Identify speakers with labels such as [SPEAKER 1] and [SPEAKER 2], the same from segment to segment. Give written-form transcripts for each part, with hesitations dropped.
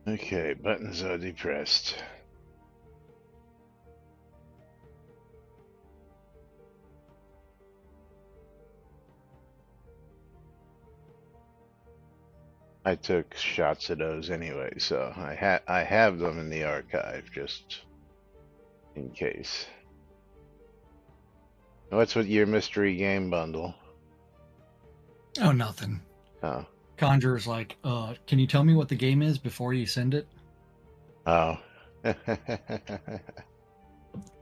[SPEAKER 1] Okay, buttons are depressed. I took shots of those anyway, so I have them in the archive just in case. What's with your mystery game bundle?
[SPEAKER 2] Oh, nothing.
[SPEAKER 1] Oh,
[SPEAKER 2] Conjurer's like, can you tell me what the game is before you send it?
[SPEAKER 1] oh.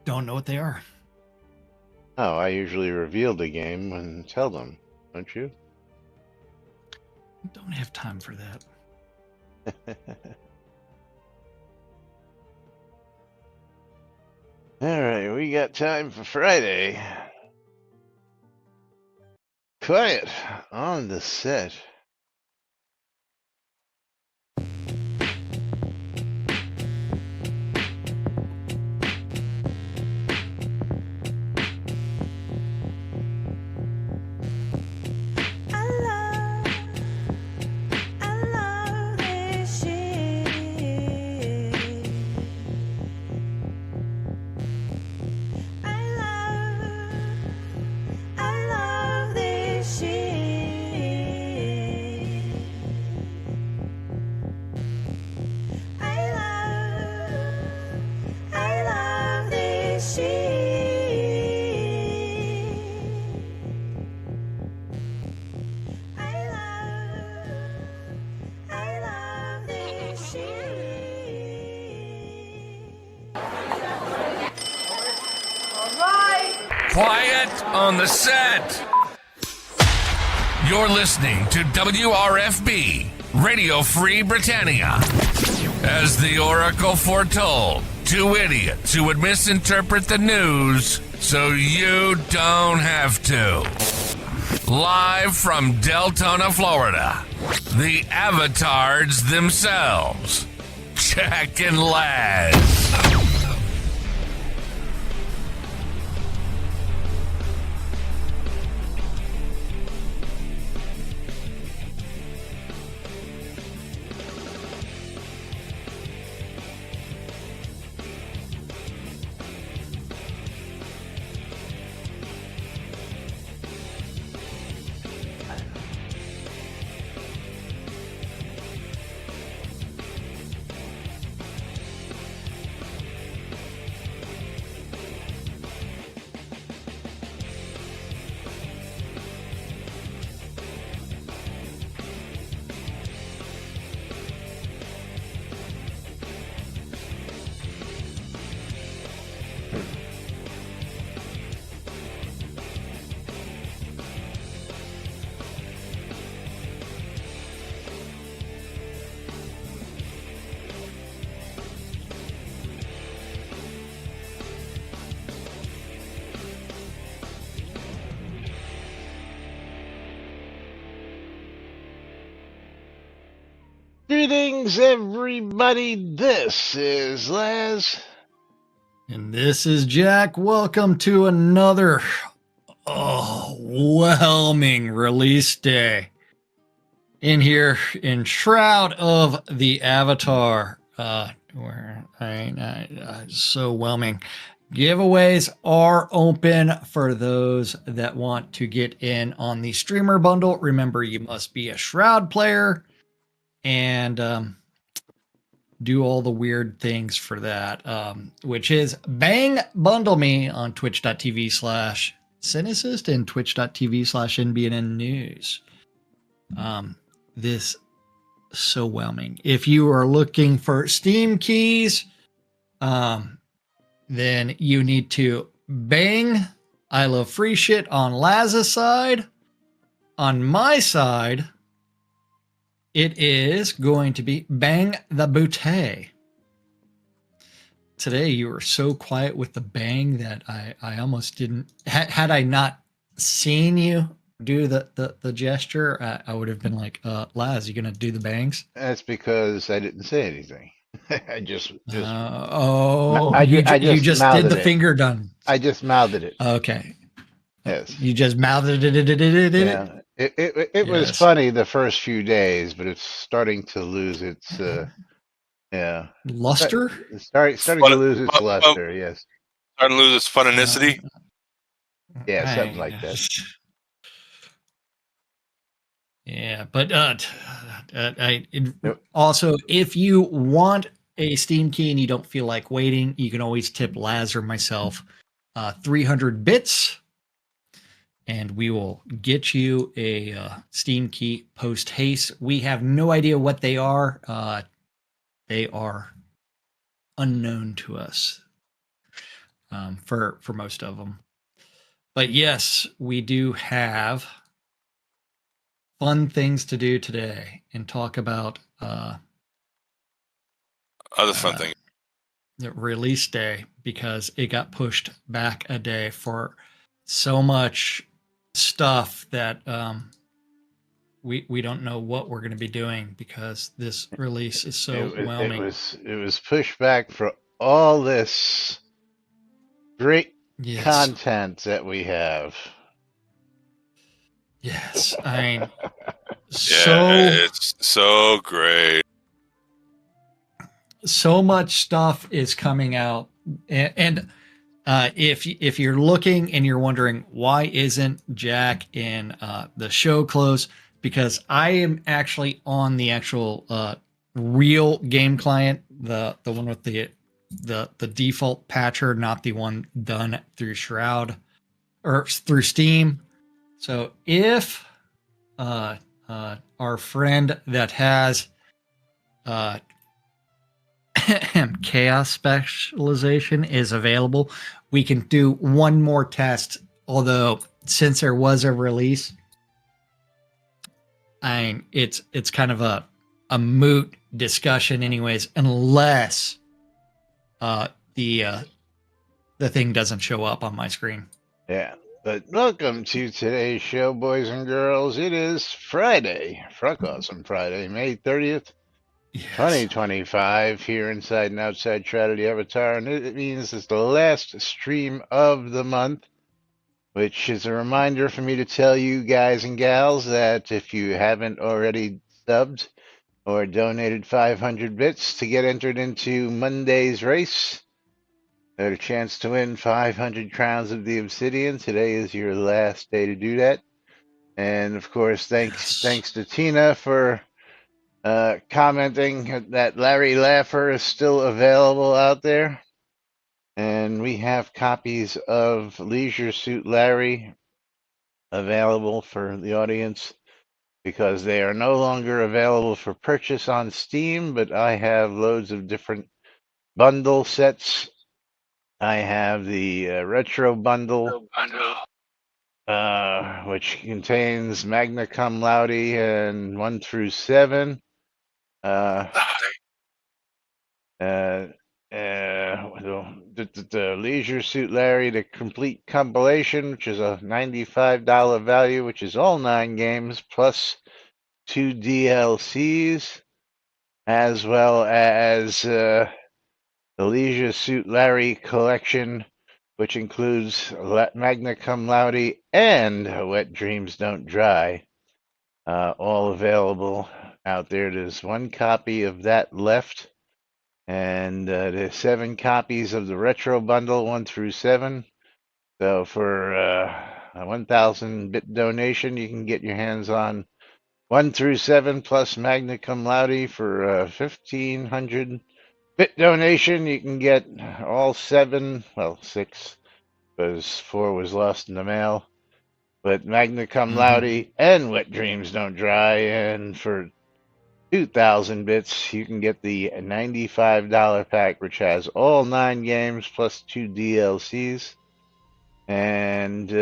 [SPEAKER 2] Don't know what they are.
[SPEAKER 1] Oh, I usually reveal the game and tell them, don't you?
[SPEAKER 2] Don't have time for that.
[SPEAKER 1] All right, we got time for Friday. Quiet on the set.
[SPEAKER 3] Quiet on the set. You're listening to WRFB, Radio Free Britannia. As the Oracle foretold, two idiots who would misinterpret the news so you don't have to. Live from Deltona, Florida, the avatars themselves, Jack and Laz.
[SPEAKER 1] Greetings, everybody. This is Laz.
[SPEAKER 2] And this is Jack. Welcome to another overwhelming release day. In here in Shroud of the Avatar. So whelming. Giveaways are open for those that want to get in on the streamer bundle. Remember, you must be a Shroud player and do all the weird things for that, which is bang bundle me on twitch.tv/Cynicist and twitch.tv/NBNN News. This so whelming. If you are looking for Steam keys, then you need to bang I Love Free Shit on Laz's side. On my side, it is going to be Bang the Boutte. Today you were so quiet with the bang that I almost didn't. Had I not seen you do the gesture, I would have been like, Laz, you gonna do the bangs?
[SPEAKER 1] That's because I didn't say anything. I just
[SPEAKER 2] you
[SPEAKER 1] just
[SPEAKER 2] just did the finger done.
[SPEAKER 1] I just mouthed it.
[SPEAKER 2] Okay.
[SPEAKER 1] Yes.
[SPEAKER 2] You just mouthed it.
[SPEAKER 1] Yeah. It was funny the first few days, but it's starting to lose its Yeah.
[SPEAKER 2] Luster?
[SPEAKER 1] Starting to lose its luster. Yes.
[SPEAKER 4] Starting to lose its funanicity.
[SPEAKER 1] Yeah, something like that.
[SPEAKER 2] Yeah, but also, if you want a Steam key and you don't feel like waiting, you can always tip Laz or myself 300 bits, and we will get you a Steam key post haste. We have no idea what they are. They are unknown to us for most of them. But yes, we do have fun things to do today and talk about
[SPEAKER 4] Other fun thing.
[SPEAKER 2] the release day, because it got pushed back a day for so much stuff that we don't know what we're going to be doing, because this release is so overwhelming.
[SPEAKER 1] It was pushed back for all this great content that we have.
[SPEAKER 2] Yes, I mean,
[SPEAKER 4] it's so great.
[SPEAKER 2] So much stuff is coming out, and if you're looking and you're wondering why isn't Jack in the show clothes, because I am actually on the actual real game client, the one with the default patcher, not the one done through Shroud or through Steam. So if our friend that has chaos specialization is available, we can do one more test. Although, since there was a release, it's kind of a moot discussion anyways, unless the thing doesn't show up on my screen.
[SPEAKER 1] Yeah. But welcome to today's show, boys and girls. It is Friday, Fruck Awesome Friday, May 30th, 2025, here inside and outside Shroud the Avatar. And it means it's the last stream of the month, which is a reminder for me to tell you guys and gals that if you haven't already subbed or donated 500 bits to get entered into Monday's race, a chance to win 500 crowns of the obsidian. Today is your last day to do that. And of course, thanks to Tina for commenting that Larry Laffer is still available out there. And we have copies of Leisure Suit Larry available for the audience, because they are no longer available for purchase on Steam, but I have loads of different bundle sets. I have the retro bundle, which contains Magna Cum Laude and 1 through 7. The Leisure Suit Larry, the complete compilation, which is a $95 value, which is all 9 games plus 2 DLCs, as well as the Leisure Suit Larry collection, which includes Magna Cum Laude and Wet Dreams Don't Dry, all available out there. There's 1 copy of that left, and there's 7 copies of the retro bundle, 1 through 7. So for a 1,000 bit donation, you can get your hands on 1 through 7 plus Magna Cum Laude. For 1,500 bit donation, you can get all 7, well, 6, because 4 was lost in the mail, but Magna Cum Laude and Wet Dreams Don't Dry. And for 2,000 bits, you can get the $95 pack, which has all 9 games plus 2 DLCs. And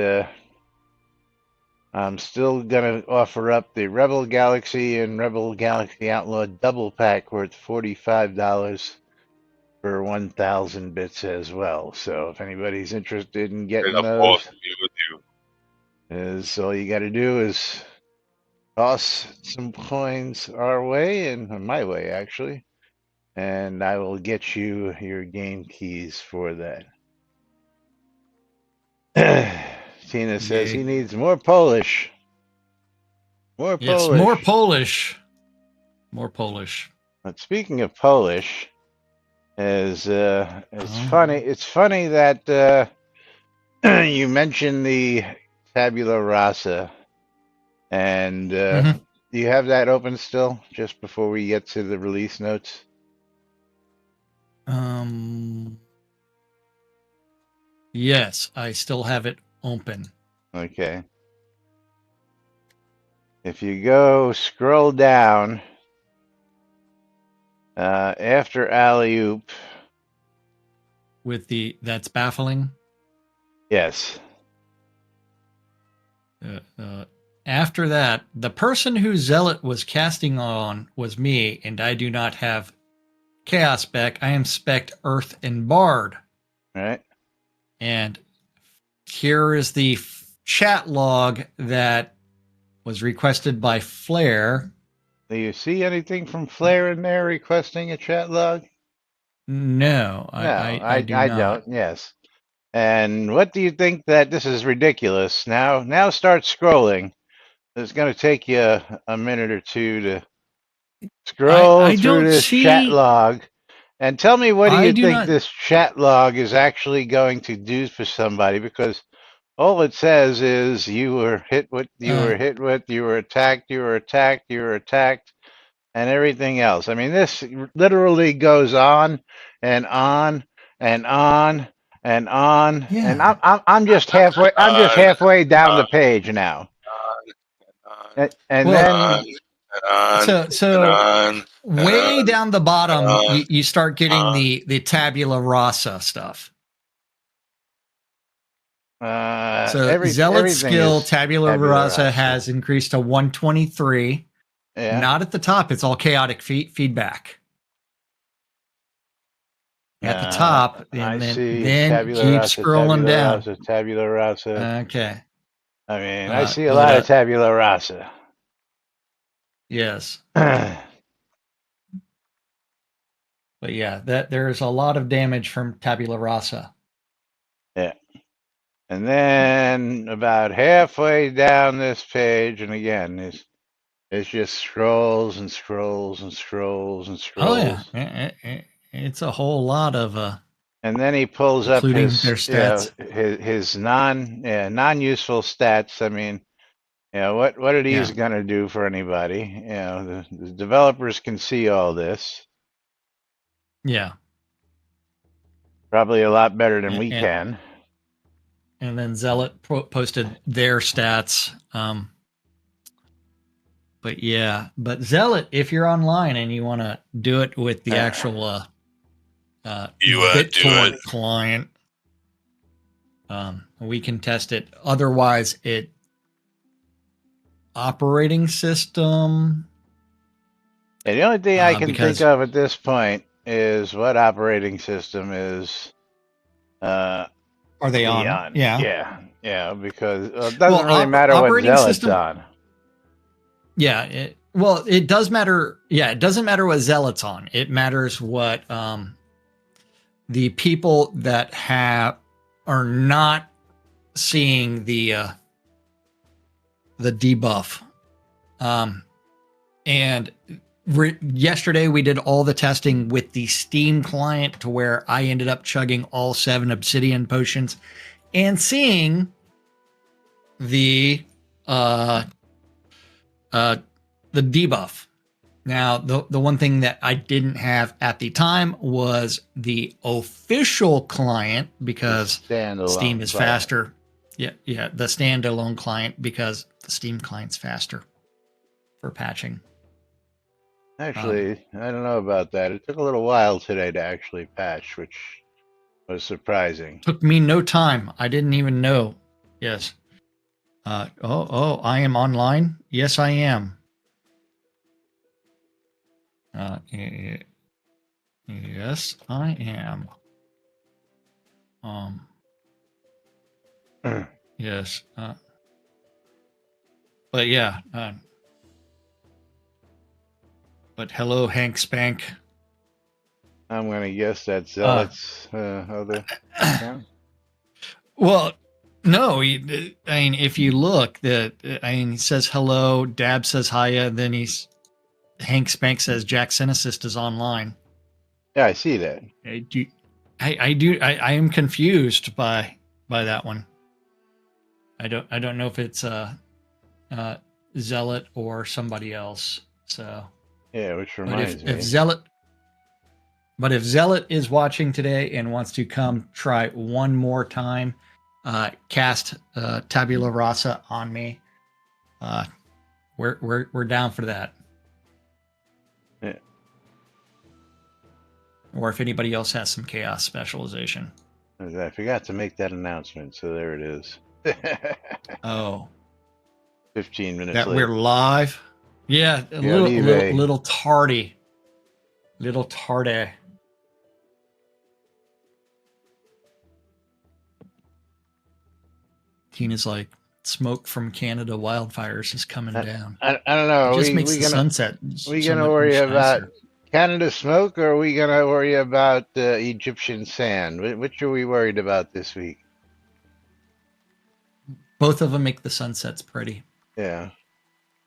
[SPEAKER 1] I'm still going to offer up the Rebel Galaxy and Rebel Galaxy Outlaw double pack worth $45 for 1,000 bits as well. So if anybody's interested in getting those, is all you got to do is toss some coins our way, and my way actually, and I will get you your game keys for that. Tina says he needs more Polish. More Polish.
[SPEAKER 2] Yes, more Polish. More Polish.
[SPEAKER 1] But speaking of Polish, is it's
[SPEAKER 2] Oh.
[SPEAKER 1] funny. It's funny that you mentioned the tabula rasa, and
[SPEAKER 2] Mhm.
[SPEAKER 1] do you have that open still? Just before we get to the release notes.
[SPEAKER 2] Yes, I still have it open.
[SPEAKER 1] Okay. If you go scroll down after alley oop,
[SPEAKER 2] With that's baffling.
[SPEAKER 1] yes.
[SPEAKER 2] After that, the person who Zealot was casting on was me, and I do not have Chaos spec. I am spec Earth and Bard.
[SPEAKER 1] Right.
[SPEAKER 2] And here is the chat log that was requested by Flair.
[SPEAKER 1] Do you see anything from Flair in there requesting a chat log?
[SPEAKER 2] No,
[SPEAKER 1] No,
[SPEAKER 2] I do
[SPEAKER 1] I
[SPEAKER 2] not.
[SPEAKER 1] don't. Yes. And what do you think that this is ridiculous? Now start scrolling. It's going to take you a minute or two to scroll
[SPEAKER 2] I
[SPEAKER 1] through
[SPEAKER 2] don't
[SPEAKER 1] this chat
[SPEAKER 2] see.
[SPEAKER 1] log and tell me what do
[SPEAKER 2] I
[SPEAKER 1] you
[SPEAKER 2] do
[SPEAKER 1] think
[SPEAKER 2] not.
[SPEAKER 1] this chat log is actually going to do for somebody, because all it says is you were hit with, you
[SPEAKER 2] Uh,
[SPEAKER 1] were hit with, you were attacked, you were attacked, you were attacked, and everything else. I mean, this literally goes on and on and on and on, and
[SPEAKER 2] yeah.
[SPEAKER 1] I'm just
[SPEAKER 4] On,
[SPEAKER 1] halfway down
[SPEAKER 4] on,
[SPEAKER 1] the page now,
[SPEAKER 4] on,
[SPEAKER 1] and
[SPEAKER 2] Well,
[SPEAKER 1] then
[SPEAKER 4] on, on, and
[SPEAKER 2] so
[SPEAKER 4] on, and
[SPEAKER 2] way
[SPEAKER 4] on,
[SPEAKER 2] down the
[SPEAKER 4] and
[SPEAKER 2] bottom,
[SPEAKER 4] on,
[SPEAKER 2] you start getting
[SPEAKER 4] on.
[SPEAKER 2] the tabula rasa stuff. So Zealot
[SPEAKER 1] everything
[SPEAKER 2] skill
[SPEAKER 1] is
[SPEAKER 2] tabula
[SPEAKER 1] tabula
[SPEAKER 2] rasa
[SPEAKER 1] rasa.
[SPEAKER 2] has increased to 123.
[SPEAKER 1] Yeah.
[SPEAKER 2] Not at the top. It's all chaotic feedback. At the top,
[SPEAKER 1] I
[SPEAKER 2] and
[SPEAKER 1] see
[SPEAKER 2] then
[SPEAKER 1] tabula
[SPEAKER 2] keep
[SPEAKER 1] rasa,
[SPEAKER 2] scrolling
[SPEAKER 1] tabula
[SPEAKER 2] down.
[SPEAKER 1] rasa, tabula rasa.
[SPEAKER 2] Okay.
[SPEAKER 1] I mean, I see a
[SPEAKER 2] But
[SPEAKER 1] lot of tabula rasa.
[SPEAKER 2] yes.
[SPEAKER 1] Yeah.
[SPEAKER 2] But yeah, that there's a lot of damage from tabula rasa.
[SPEAKER 1] And then about halfway down this page, and again, it's just scrolls and scrolls and scrolls and
[SPEAKER 2] Oh yeah,
[SPEAKER 1] scrolls.
[SPEAKER 2] it's a whole lot of
[SPEAKER 1] And then he pulls up
[SPEAKER 2] including
[SPEAKER 1] his,
[SPEAKER 2] their stats.
[SPEAKER 1] his non useful stats. I mean, what are these
[SPEAKER 2] Yeah,
[SPEAKER 1] going to do for anybody? The developers can see all this
[SPEAKER 2] yeah,
[SPEAKER 1] probably a lot better than
[SPEAKER 2] and
[SPEAKER 1] we can.
[SPEAKER 2] then Zealot posted their stats. But yeah, but Zealot, if you're online and you want to do it with the actual
[SPEAKER 4] You do
[SPEAKER 2] BitTorrent
[SPEAKER 4] it.
[SPEAKER 2] client, we can test it. Otherwise, it operating system.
[SPEAKER 1] And the only thing I can think
[SPEAKER 2] Because
[SPEAKER 1] of at this point is what operating system is
[SPEAKER 2] are they
[SPEAKER 1] he
[SPEAKER 2] on?
[SPEAKER 1] on?
[SPEAKER 2] Yeah.
[SPEAKER 1] Yeah, because it
[SPEAKER 2] Well,
[SPEAKER 1] doesn't really matter what
[SPEAKER 2] operating
[SPEAKER 1] Zealot's
[SPEAKER 2] system.
[SPEAKER 1] on.
[SPEAKER 2] Yeah. Well, it does matter. Yeah, it doesn't matter what Zealot's on. It matters what the people that are not seeing the debuff. And yesterday we did all the testing with the Steam client to where I ended up chugging all 7 obsidian potions and seeing the debuff. Now, the one thing that I didn't have at the time was the official client because Steam is faster. Yeah, the standalone client because the Steam client's faster for patching.
[SPEAKER 1] Actually, I don't know about that. It took a little while today to actually patch, which was surprising.
[SPEAKER 2] Took me no time. I didn't even know. Yes. I am online. Yes, I am. Yes, I am. Yes. But yeah. But hello, Hank Spank.
[SPEAKER 1] I'm going to guess that Zealot's other account.
[SPEAKER 2] Well, no. I mean, if you look, it says hello. Dab says hiya. Then Hank Spank says Jack Synicist is online.
[SPEAKER 1] Yeah, I see that.
[SPEAKER 2] I am confused by that one. I don't know if it's Zealot or somebody else. So
[SPEAKER 1] Yeah, which
[SPEAKER 2] but
[SPEAKER 1] reminds me.
[SPEAKER 2] if Zealot is watching today and wants to come try one more time, cast Tabula Rasa on me. We're down for that.
[SPEAKER 1] Yeah.
[SPEAKER 2] Or if anybody else has some chaos specialization.
[SPEAKER 1] I forgot to make that announcement, so there it is.
[SPEAKER 2] Oh,
[SPEAKER 1] 15 minutes
[SPEAKER 2] that
[SPEAKER 1] late.
[SPEAKER 2] we're live. Yeah, a little tardy. Little tardy. Tina's like, smoke from Canada wildfires is coming down.
[SPEAKER 1] I don't know.
[SPEAKER 2] It just makes the sunset.
[SPEAKER 1] We gonna worry about Canada smoke, or are we gonna worry about Egyptian sand? Which are we worried about this week?
[SPEAKER 2] Both of them make the sunsets pretty.
[SPEAKER 1] Yeah,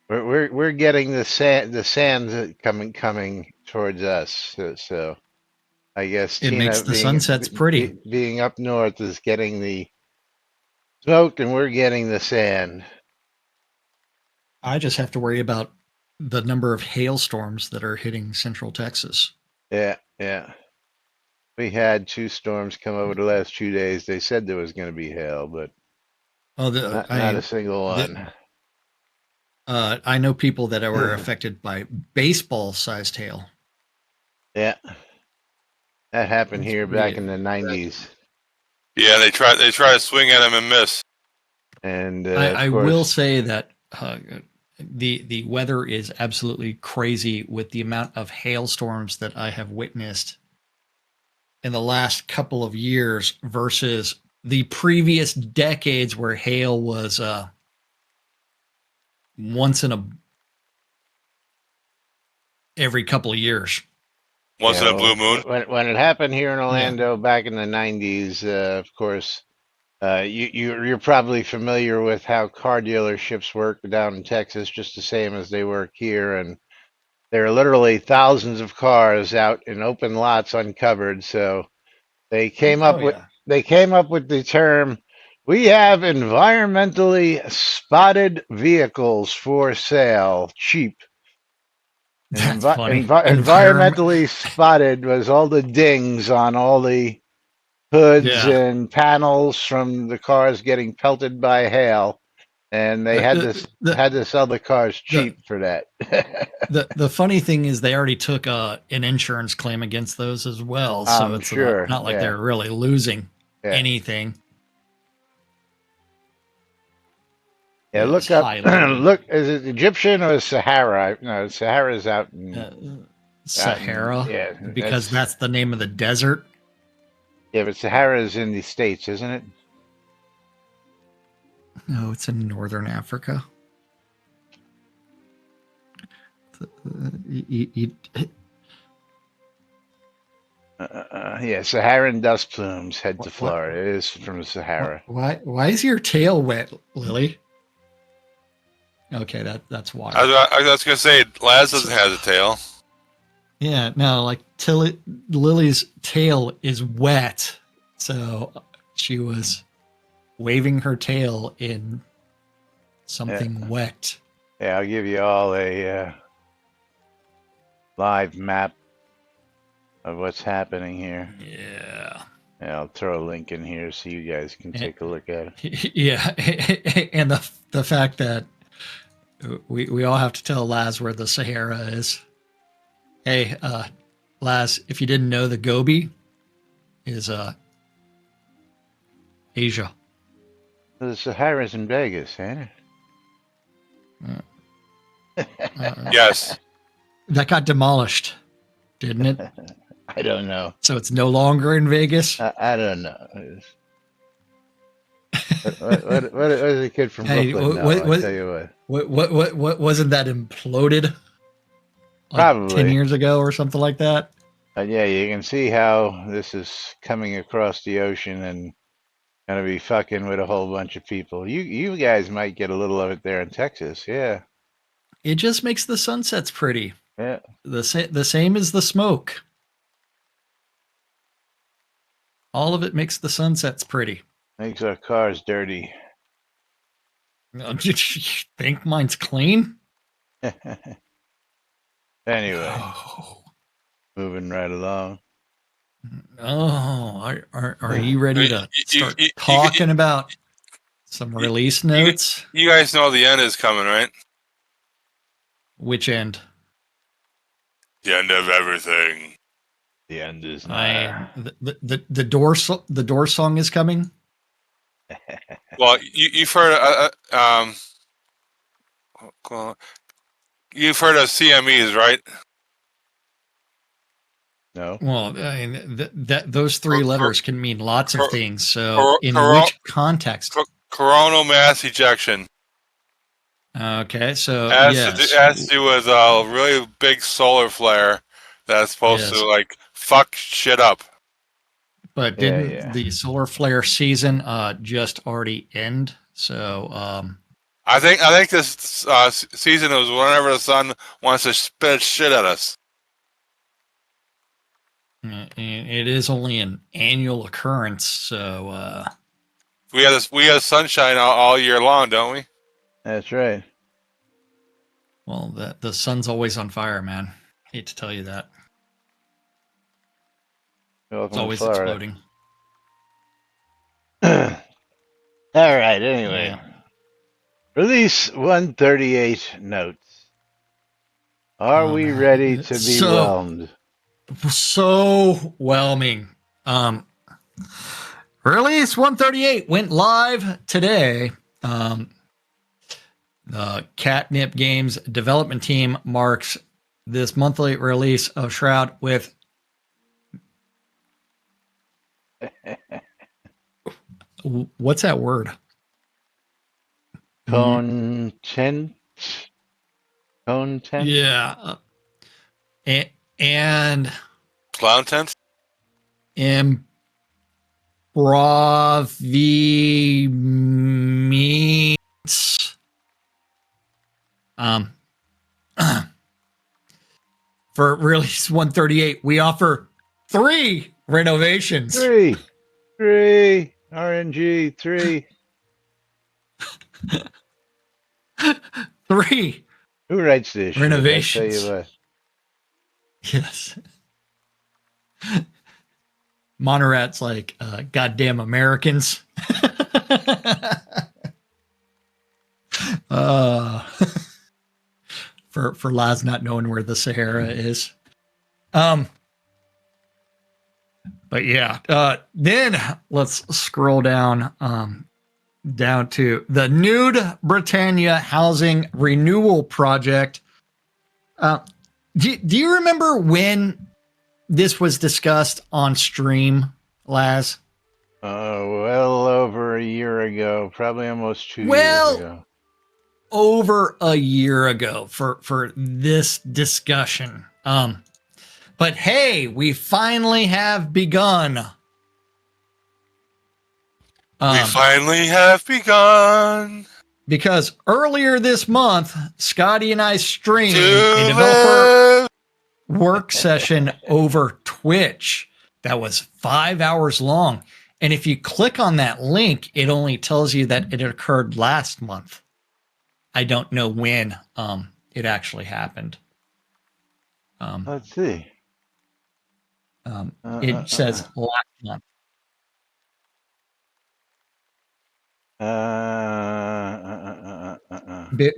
[SPEAKER 1] we're getting the sand coming towards us. So I guess
[SPEAKER 2] it
[SPEAKER 1] Tina
[SPEAKER 2] makes the sunsets pretty.
[SPEAKER 1] Being up north is getting the smoke, and we're getting the sand.
[SPEAKER 2] I just have to worry about the number of hailstorms that are hitting central Texas.
[SPEAKER 1] Yeah. We had 2 storms come over the last 2 days. They said there was going to be hail, but not a single one.
[SPEAKER 2] I know people that were affected by baseball-sized hail.
[SPEAKER 1] Yeah, that happened here back in the 90s.
[SPEAKER 4] Yeah, they try to swing at him and miss.
[SPEAKER 1] And
[SPEAKER 2] I will say that the weather is absolutely crazy with the amount of hailstorms that I have witnessed in the last couple of years versus the previous decades where hail was once in every couple of years.
[SPEAKER 4] Once in a blue moon.
[SPEAKER 1] When it happened here in Orlando back in the 90s, of course, you're probably familiar with how car dealerships work down in Texas, just the same as they work here. And there are literally thousands of cars out in open lots uncovered. So they came up with the term, we have environmentally spotted vehicles for sale, cheap.
[SPEAKER 2] That's funny.
[SPEAKER 1] Environmentally spotted was all the dings on all the hoods and panels from the cars getting pelted by hail, and they had to sell the cars cheap for that.
[SPEAKER 2] The funny thing is they already took an insurance claim against those as well, so it's not like they're really losing anything.
[SPEAKER 1] Yeah, look up. Look, is it Egyptian or Sahara? No, Sahara's out in
[SPEAKER 2] Sahara.
[SPEAKER 1] Yeah,
[SPEAKER 2] because that's the name of the desert.
[SPEAKER 1] Yeah, but Sahara is in the States, isn't it?
[SPEAKER 2] No, it's in northern Africa.
[SPEAKER 1] Yeah, Saharan dust plumes head to Florida. It is from the Sahara.
[SPEAKER 2] Why is your tail wet, Lily? Okay, that's water.
[SPEAKER 4] I was going to say, Laz doesn't have a tail.
[SPEAKER 2] Yeah, no, like Lily's tail is wet, so she was waving her tail in something wet.
[SPEAKER 1] Yeah, I'll give you all a live map of what's happening here.
[SPEAKER 2] Yeah.
[SPEAKER 1] I'll throw a link in here so you guys can take a look at it.
[SPEAKER 2] Yeah, and the fact that we all have to tell Laz where the Sahara is. Hey, Laz, if you didn't know, the Gobi is Asia.
[SPEAKER 1] The Sahara's in Vegas, ain't it?
[SPEAKER 4] Yes.
[SPEAKER 2] That got demolished, didn't it?
[SPEAKER 1] I don't know.
[SPEAKER 2] So it's no longer in Vegas?
[SPEAKER 1] I don't know. What is a kid from Brooklyn? I'll tell you
[SPEAKER 2] what wasn't that imploded? Like
[SPEAKER 1] Probably
[SPEAKER 2] 10 years ago or something like that.
[SPEAKER 1] Yeah, you can see how this is coming across the ocean and gonna be fucking with a whole bunch of people. You guys might get a little of it there in Texas, yeah.
[SPEAKER 2] It just makes the sunsets pretty.
[SPEAKER 1] Yeah,
[SPEAKER 2] The same as the smoke. All of it makes the sunsets pretty.
[SPEAKER 1] makes our cars dirty.
[SPEAKER 2] Do you think mine's clean?
[SPEAKER 1] Anyway,
[SPEAKER 2] Oh,
[SPEAKER 1] moving right along.
[SPEAKER 2] are you ready to start talking about some release notes?
[SPEAKER 4] You guys know the end is coming, right?
[SPEAKER 2] Which end?
[SPEAKER 4] The end of everything.
[SPEAKER 1] The end is nigh.
[SPEAKER 2] The door song is coming.
[SPEAKER 4] Well, you've heard you've heard of CMEs, right?
[SPEAKER 1] No.
[SPEAKER 2] Well, I mean, those three letters can mean lots of things. So,
[SPEAKER 4] cor-
[SPEAKER 2] in
[SPEAKER 4] cor-
[SPEAKER 2] which context?
[SPEAKER 4] Coronal mass ejection.
[SPEAKER 2] Okay, so
[SPEAKER 4] Has
[SPEAKER 2] yes,
[SPEAKER 4] to do with a really big solar flare that's supposed
[SPEAKER 2] Yes.
[SPEAKER 4] to like fuck shit up.
[SPEAKER 2] but
[SPEAKER 1] Yeah,
[SPEAKER 2] didn't
[SPEAKER 1] yeah.
[SPEAKER 2] the solar flare season just already end? So,
[SPEAKER 4] I think this season was whenever the sun wants to spit shit at us.
[SPEAKER 2] it is only an annual occurrence. So,
[SPEAKER 4] We have sunshine all year long, don't we?
[SPEAKER 1] That's right.
[SPEAKER 2] well, the sun's always on fire, man. Hate to tell you that.
[SPEAKER 1] Welcome
[SPEAKER 2] It's
[SPEAKER 1] to
[SPEAKER 2] always
[SPEAKER 1] Florida.
[SPEAKER 2] exploding.
[SPEAKER 1] All right. Anyway,
[SPEAKER 2] Yeah.
[SPEAKER 1] release 138 notes. Are we ready to be
[SPEAKER 2] So-
[SPEAKER 1] whelmed?
[SPEAKER 2] So whelming. Release 138 went live today. The Catnip Games development team marks this monthly release of Shroud with what's that word?
[SPEAKER 1] Content. Content.
[SPEAKER 2] Yeah. And
[SPEAKER 4] Clown tent.
[SPEAKER 2] improvi means for release 138 we offer 3 renovations.
[SPEAKER 1] Three. RNG. 3.
[SPEAKER 2] 3.
[SPEAKER 1] Who writes this?
[SPEAKER 2] Renovations.
[SPEAKER 1] Shit? I tell you what.
[SPEAKER 2] Yes. Monorat's like goddamn Americans. For Laz not knowing where the Sahara is. But yeah, then let's scroll down to the Nude Britannia Housing Renewal Project. Do you remember when this was discussed on stream, Laz?
[SPEAKER 1] Well over a year ago, probably almost 2
[SPEAKER 2] Well,
[SPEAKER 1] years ago.
[SPEAKER 2] Over a year ago for this discussion. But hey, we finally have begun.
[SPEAKER 4] We finally have begun.
[SPEAKER 2] Because earlier this month, Scotty and I streamed
[SPEAKER 4] To
[SPEAKER 2] a developer
[SPEAKER 4] live.
[SPEAKER 2] work session over Twitch that was 5 hours long. And if you click on that link, it only tells you that it occurred last month. I don't know when it actually happened.
[SPEAKER 1] Let's see.
[SPEAKER 2] It says last month.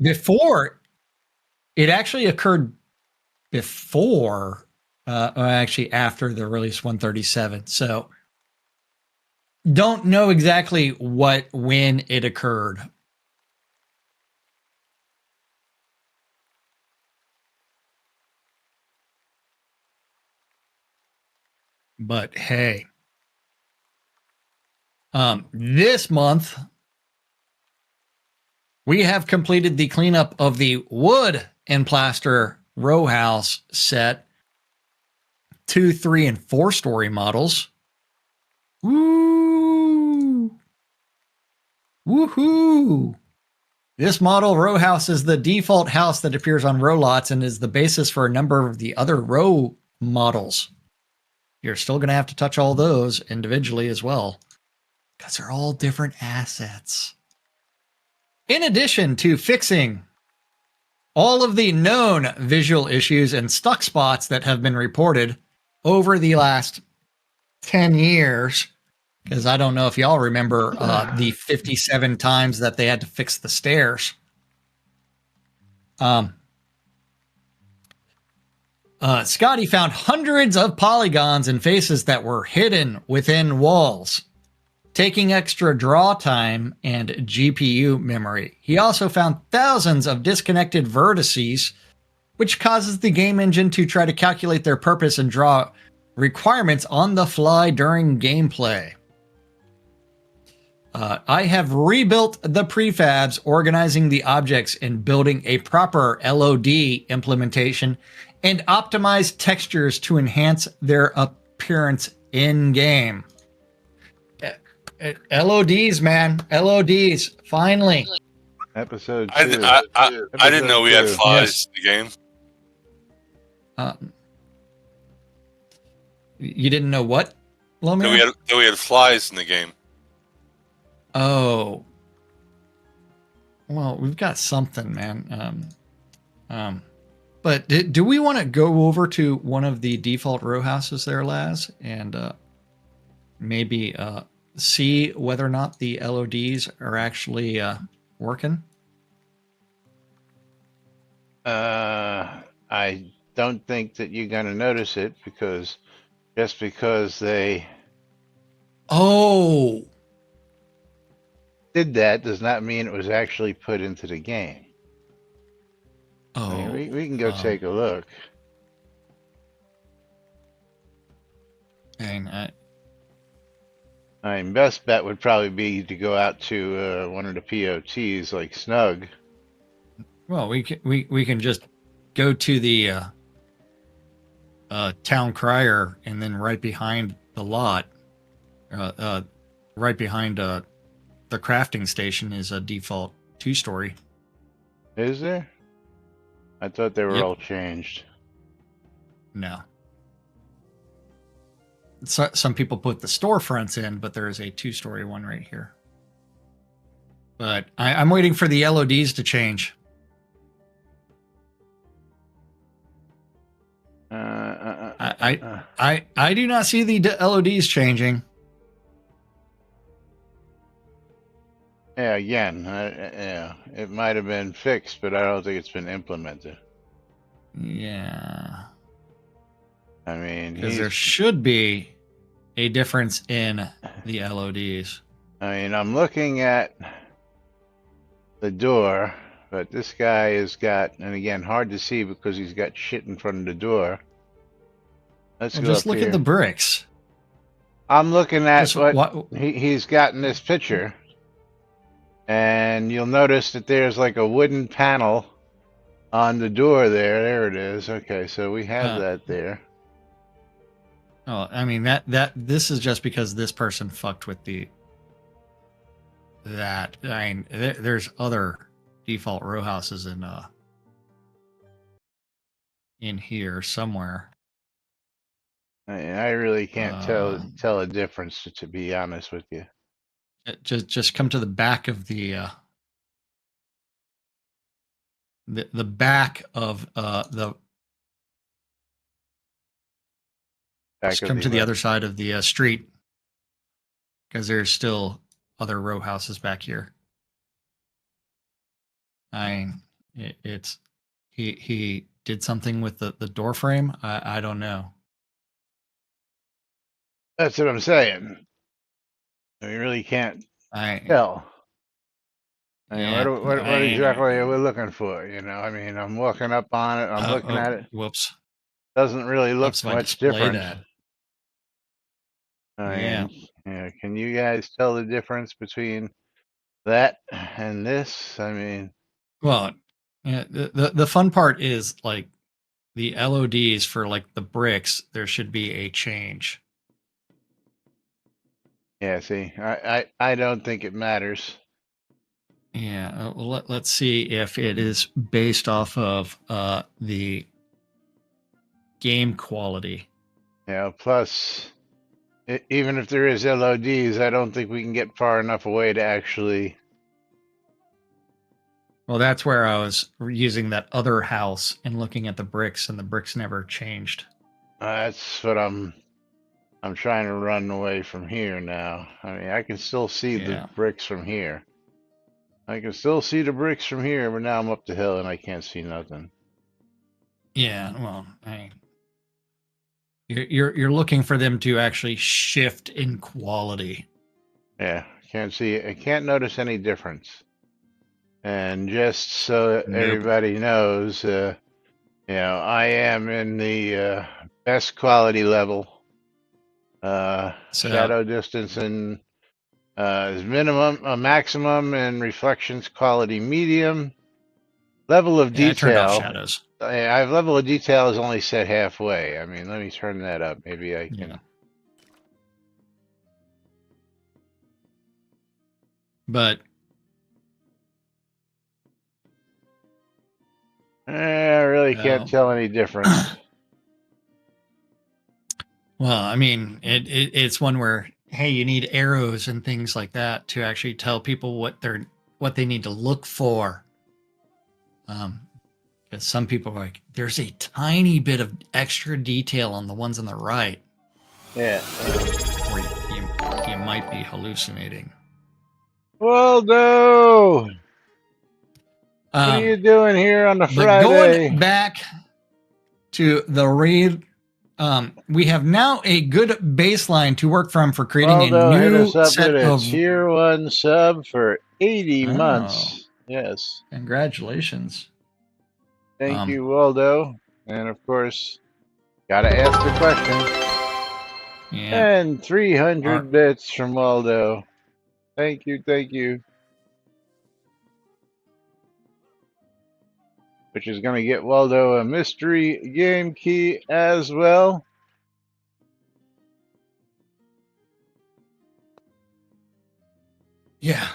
[SPEAKER 2] Before, it actually occurred before, actually after the release 137. So don't know exactly when it occurred. But hey, this month we have completed the cleanup of the wood and plaster row house set, 2, 3, and 4-story models. Woo! Woohoo! This model row house is the default house that appears on row lots and is the basis for a number of the other row models. You're still going to have to touch all those individually as well, because they're all different assets. In addition to fixing all of the known visual issues and stuck spots that have been reported over the last 10 years, because I don't know if y'all remember the 57 times that they had to fix the stairs. Scotty found hundreds of polygons and faces that were hidden within walls, taking extra draw time and GPU memory. He also found thousands of disconnected vertices, which causes the game engine to try to calculate their purpose and draw requirements on the fly during gameplay. I have rebuilt the prefabs, organizing the objects and building a proper LOD implementation and optimized textures to enhance their appearance in-game. LODs, man. LODs. Finally.
[SPEAKER 1] Episode 2.
[SPEAKER 4] I didn't know we had
[SPEAKER 1] Episode 2.
[SPEAKER 4] flies in the game.
[SPEAKER 2] You didn't know what, Lomir?
[SPEAKER 4] That we had flies in the game.
[SPEAKER 2] Oh. Well, we've got something, man. But do we want to go over to one of the default row houses there, Laz, and maybe see whether or not the LODs are actually working?
[SPEAKER 1] I don't think that you're going to notice it because just because they did that does not mean it was actually put into the game. I mean, we can go take a look.
[SPEAKER 2] And
[SPEAKER 1] I mean, best bet would probably be to go out to one of the POTs like Snug.
[SPEAKER 2] well, we can just go to the town crier, and then right behind the lot, right behind the crafting station is a default 2-story.
[SPEAKER 1] Is there? I thought they were
[SPEAKER 2] Yep.
[SPEAKER 1] all changed.
[SPEAKER 2] No. So, some people put the storefronts in, but there is a 2-story one right here. But I'm waiting for the LODs to change. I do not see the LODs changing.
[SPEAKER 1] Yeah, again, yeah, it might have been fixed, but I don't think it's been implemented.
[SPEAKER 2] Yeah.
[SPEAKER 1] I mean,
[SPEAKER 2] Because there should be a difference in the LODs.
[SPEAKER 1] I mean, I'm looking at the door, but this guy has got, and again, hard to see because he's got shit in front of the door. Let's
[SPEAKER 2] Well,
[SPEAKER 1] go
[SPEAKER 2] just
[SPEAKER 1] up
[SPEAKER 2] look
[SPEAKER 1] here.
[SPEAKER 2] at the bricks.
[SPEAKER 1] I'm looking at
[SPEAKER 2] Just
[SPEAKER 1] what he's got in this picture, and you'll notice that there's like a wooden panel on the door there. There it is. Okay, so we have that there.
[SPEAKER 2] Oh, I mean this is just because this person fucked with that. I mean, there's other default row houses in here somewhere.
[SPEAKER 1] I really can't tell a difference, to be honest with you.
[SPEAKER 2] Just come to the back of the back of the. Just come to the other side of the street, because there's still other row houses back here. It's he did something with the door frame. I don't know.
[SPEAKER 1] That's what I'm saying. We really can't tell. I mean,
[SPEAKER 2] Yeah,
[SPEAKER 1] what exactly are we looking for? You know, I mean, I'm walking up on it. I'm looking at it.
[SPEAKER 2] Whoops.
[SPEAKER 1] Doesn't really look
[SPEAKER 2] Oops, if I
[SPEAKER 1] much
[SPEAKER 2] display
[SPEAKER 1] different.
[SPEAKER 2] that.
[SPEAKER 1] I mean, yeah. Can you guys tell the difference between that and this? I mean,
[SPEAKER 2] well, yeah. The fun part is like the LODs for like the bricks. There should be a change.
[SPEAKER 1] yeah. See, I don't think it matters.
[SPEAKER 2] Yeah, let's see if it is based off of the game quality.
[SPEAKER 1] Yeah, plus, even if there is LODs, I don't think we can get far enough away to actually.
[SPEAKER 2] Well, that's where I was using that other house and looking at the bricks, and the bricks never changed.
[SPEAKER 1] That's what I'm trying to run away from here now. I mean, I can still see the
[SPEAKER 2] Yeah.
[SPEAKER 1] bricks from here. I can still see the bricks from here, but now I'm up the hill and I can't see nothing.
[SPEAKER 2] Yeah, well, you're looking for them to actually shift in quality.
[SPEAKER 1] Yeah, can't see. I can't notice any difference. And just so
[SPEAKER 2] Nope.
[SPEAKER 1] everybody knows, I am in the best quality level.
[SPEAKER 2] So
[SPEAKER 1] Shadow distance and is maximum, and reflections quality medium. Level of
[SPEAKER 2] yeah, I turned off
[SPEAKER 1] detail.
[SPEAKER 2] shadows.
[SPEAKER 1] I have level of detail is only set halfway. I mean, let me turn that up. Maybe I can.
[SPEAKER 2] Yeah. But
[SPEAKER 1] I really can't tell any difference.
[SPEAKER 2] well, I mean, it's one where hey, you need arrows and things like that to actually tell people what they need to look for. Because some people are like, there's a tiny bit of extra detail on the ones on the right,
[SPEAKER 1] Yeah.
[SPEAKER 2] or you might be hallucinating.
[SPEAKER 1] Waldo, what are you doing here on the
[SPEAKER 2] But
[SPEAKER 1] Friday?
[SPEAKER 2] going back to the read, we have now a good baseline to work from for creating
[SPEAKER 1] Waldo,
[SPEAKER 2] a
[SPEAKER 1] hit
[SPEAKER 2] new
[SPEAKER 1] us up
[SPEAKER 2] set
[SPEAKER 1] with a
[SPEAKER 2] of.
[SPEAKER 1] tier 1 sub for 80
[SPEAKER 2] Oh,
[SPEAKER 1] months. Yes.
[SPEAKER 2] congratulations.
[SPEAKER 1] Thank you, Waldo. And of course, gotta ask the question.
[SPEAKER 2] Yeah.
[SPEAKER 1] And 300 bits from Waldo. Thank you, thank you. Which is going to get Waldo a mystery game key as well.
[SPEAKER 2] Yeah.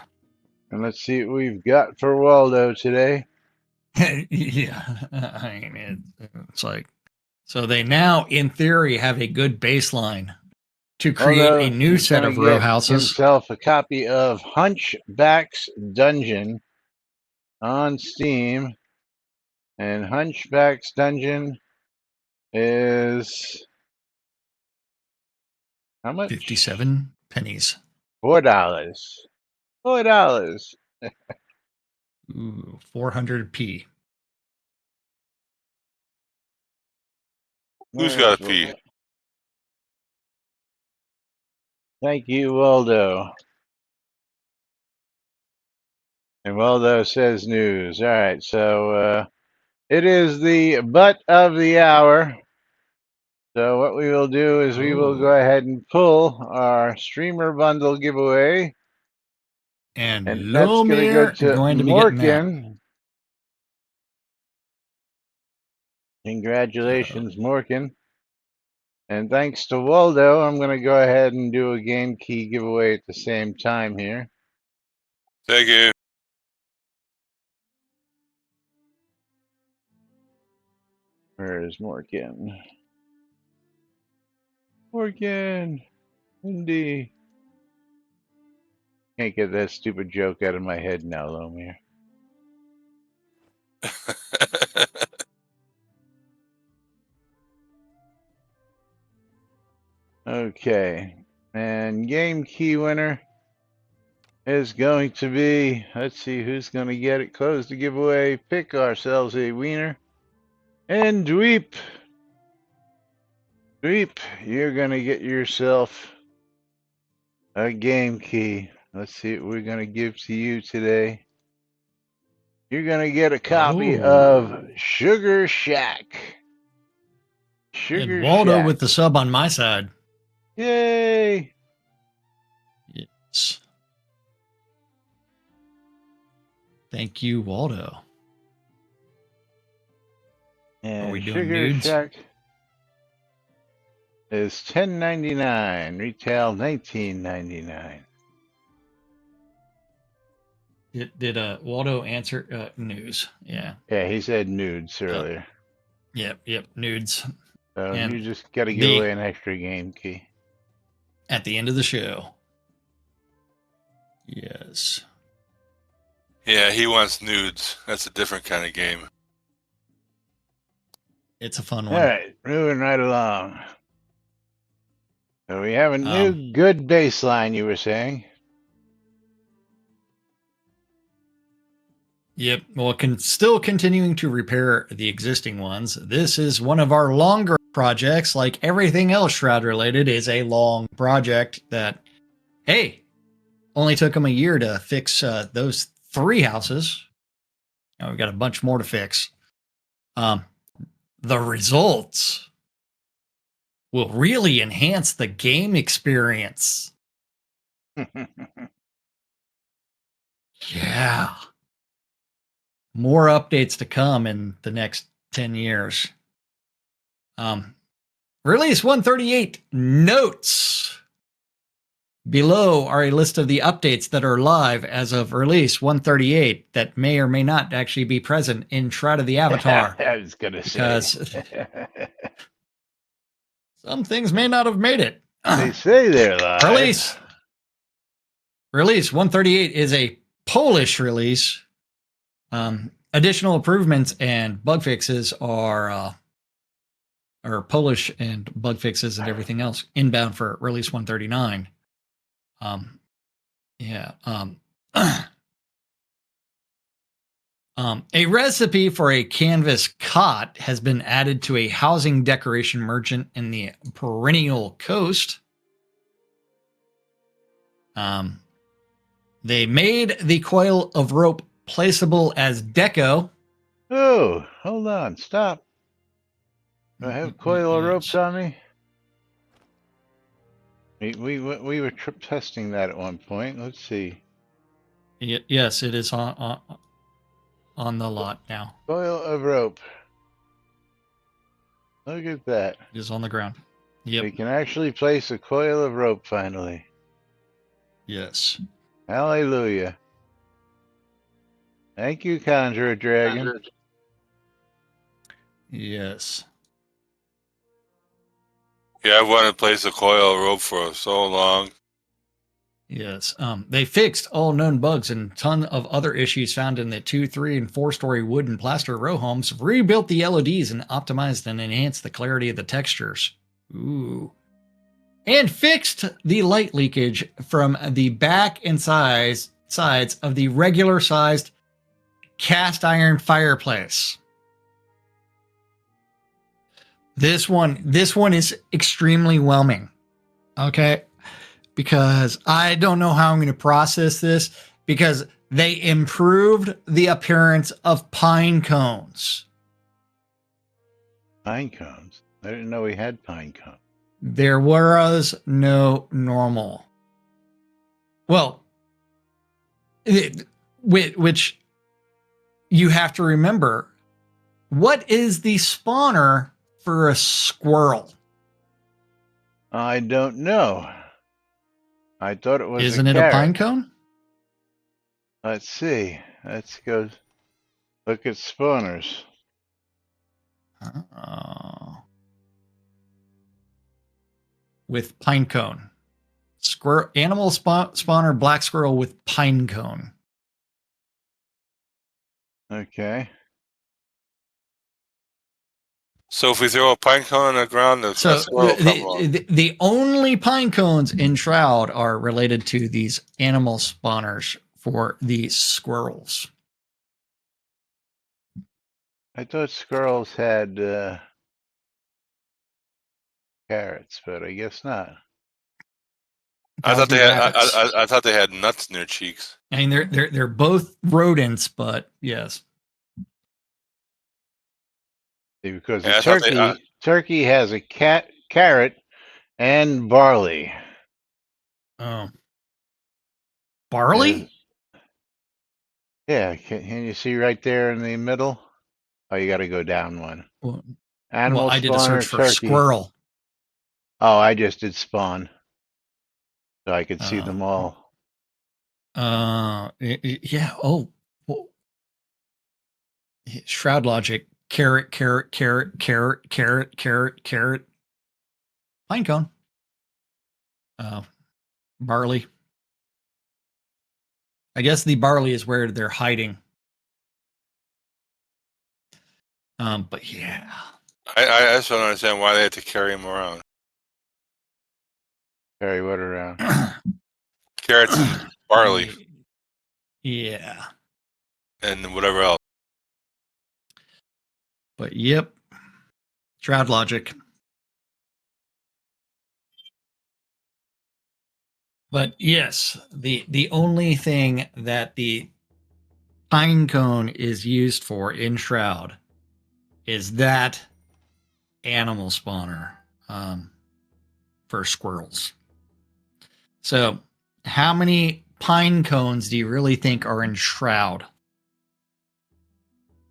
[SPEAKER 1] And let's see what we've got for Waldo today.
[SPEAKER 2] Yeah. I mean, it's like, so they now, in theory, have a good baseline to create
[SPEAKER 1] Waldo
[SPEAKER 2] a new
[SPEAKER 1] is
[SPEAKER 2] set
[SPEAKER 1] going
[SPEAKER 2] of
[SPEAKER 1] to
[SPEAKER 2] row
[SPEAKER 1] get
[SPEAKER 2] houses.
[SPEAKER 1] himself a copy of Hunchback's Dungeon on Steam. And Hunchback's Dungeon is how much?
[SPEAKER 2] 57 pennies.
[SPEAKER 1] $4. $4.
[SPEAKER 2] Ooh, 400p.
[SPEAKER 4] Who's got a pee?
[SPEAKER 1] Thank you, Waldo. And Waldo says news. All right, so it is the butt of the hour. So what we will do is we will go ahead and pull our streamer bundle giveaway.
[SPEAKER 2] And
[SPEAKER 1] that's going to go to
[SPEAKER 2] going to be getting that.
[SPEAKER 1] Morgan. Congratulations, Morgan. And thanks to Waldo, I'm going to go ahead and do a game key giveaway at the same time here.
[SPEAKER 4] Thank you.
[SPEAKER 1] Where is Morgan? Morgan! Indy. Can't get that stupid joke out of my head now, Lomir. Okay. And game key winner is going to be, let's see who's going to get it. Close the giveaway. Pick ourselves a wiener. And Dweep. Dweep, you're going to get yourself a game key. Let's see what we're going to give to you today. You're going to get a copy of Sugar Shack. Sugar
[SPEAKER 2] and Waldo
[SPEAKER 1] Shack.
[SPEAKER 2] with the sub on my side.
[SPEAKER 1] Yay!
[SPEAKER 2] Yes. Thank you, Waldo.
[SPEAKER 1] And
[SPEAKER 2] Are we doing
[SPEAKER 1] Sugar
[SPEAKER 2] nudes?
[SPEAKER 1] Shack is $10.99, retail $19.99.
[SPEAKER 2] Did Waldo answer news? Yeah.
[SPEAKER 1] Yeah, he said nudes earlier.
[SPEAKER 2] Yep, nudes.
[SPEAKER 1] So
[SPEAKER 2] And
[SPEAKER 1] you just got to give
[SPEAKER 2] the
[SPEAKER 1] away an extra game key.
[SPEAKER 2] at the end of the show. Yes.
[SPEAKER 4] Yeah, he wants nudes. That's a different kind of game.
[SPEAKER 2] It's a fun
[SPEAKER 1] All
[SPEAKER 2] one.
[SPEAKER 1] right, moving right along. So we have a new
[SPEAKER 2] Um,
[SPEAKER 1] good baseline, you were saying.
[SPEAKER 2] Yep. Well, still continuing to repair the existing ones. This is one of our longer projects. Like everything else Shroud related is a long project that, hey, only took them a year to fix those 3 houses. Now we've got a bunch more to fix. The results will really enhance the game experience. Yeah. More updates to come in the next 10 years. Release 138 notes. Below are a list of the updates that are live as of release 138 that may or may not actually be present in Shroud of the Avatar.
[SPEAKER 1] I was going to
[SPEAKER 2] Because
[SPEAKER 1] say.
[SPEAKER 2] some things may not have made it.
[SPEAKER 1] They say they're live.
[SPEAKER 2] Release 138 is a Polish release. Additional improvements and bug fixes are Polish, and bug fixes and everything else inbound for release 139. A recipe for a canvas cot has been added to a housing decoration merchant in the Perennial Coast. They made the coil of rope placeable as deco.
[SPEAKER 1] Oh, hold on. Stop. Do I have coil of ropes on me? We were testing that at one point. Let's see.
[SPEAKER 2] Yes, it is on the lot now.
[SPEAKER 1] Coil of rope. Look at that.
[SPEAKER 2] It is on the ground. Yep.
[SPEAKER 1] We can actually place a coil of rope finally.
[SPEAKER 2] Yes.
[SPEAKER 1] Hallelujah. Thank you, Conjurer Dragon.
[SPEAKER 2] Yes.
[SPEAKER 4] Yeah, I've wanted to place a coil of rope for so long.
[SPEAKER 2] Yes. They fixed all known bugs and a ton of other issues found in the 2, 3, and 4-story wood and plaster row homes, rebuilt the LODs and optimized and enhanced the clarity of the textures. Ooh. And fixed the light leakage from the back and sides of the regular sized cast iron fireplace. This one is extremely whelming. Okay? Because I don't know how I'm going to process this, because they improved the appearance of pine cones.
[SPEAKER 1] Pine cones? I didn't know we had pine cones.
[SPEAKER 2] There was no normal. Well, which you have to remember, what is the spawner for a squirrel?
[SPEAKER 1] I don't know. I thought it was
[SPEAKER 2] Isn't it a pine cone?
[SPEAKER 1] Let's see. Let's go look at spawners.
[SPEAKER 2] With pine cone. Animal spawner black squirrel with pine cone.
[SPEAKER 1] Okay.
[SPEAKER 4] So if we throw a pine cone on the ground,
[SPEAKER 2] the only pine cones in Shroud are related to these animal spawners for the squirrels.
[SPEAKER 1] I thought squirrels had carrots, but I guess not.
[SPEAKER 4] I thought they had nuts in their cheeks.
[SPEAKER 2] I mean, they're both rodents, but yes.
[SPEAKER 1] See, because the turkey has a carrot and barley.
[SPEAKER 2] Oh, barley?
[SPEAKER 1] Yeah, can you see right there in the middle? Oh, you got to go down one. Animal
[SPEAKER 2] I did a search for
[SPEAKER 1] turkey.
[SPEAKER 2] Squirrel.
[SPEAKER 1] Oh, I just did spawn, so I could see them all.
[SPEAKER 2] Yeah. Oh, well, Shroud logic. Carrot, carrot, carrot, carrot, carrot, carrot, carrot. Pine cone. Barley. I guess the barley is where they're hiding. But yeah.
[SPEAKER 4] I just don't understand why they have to carry him around.
[SPEAKER 1] Carry what around?
[SPEAKER 4] Carrots and barley
[SPEAKER 2] Yeah.
[SPEAKER 4] and whatever else.
[SPEAKER 2] But yep. Shroud logic. But yes, the only thing that the pine cone is used for in Shroud is that animal spawner for squirrels. So, how many pine cones do you really think are in Shroud?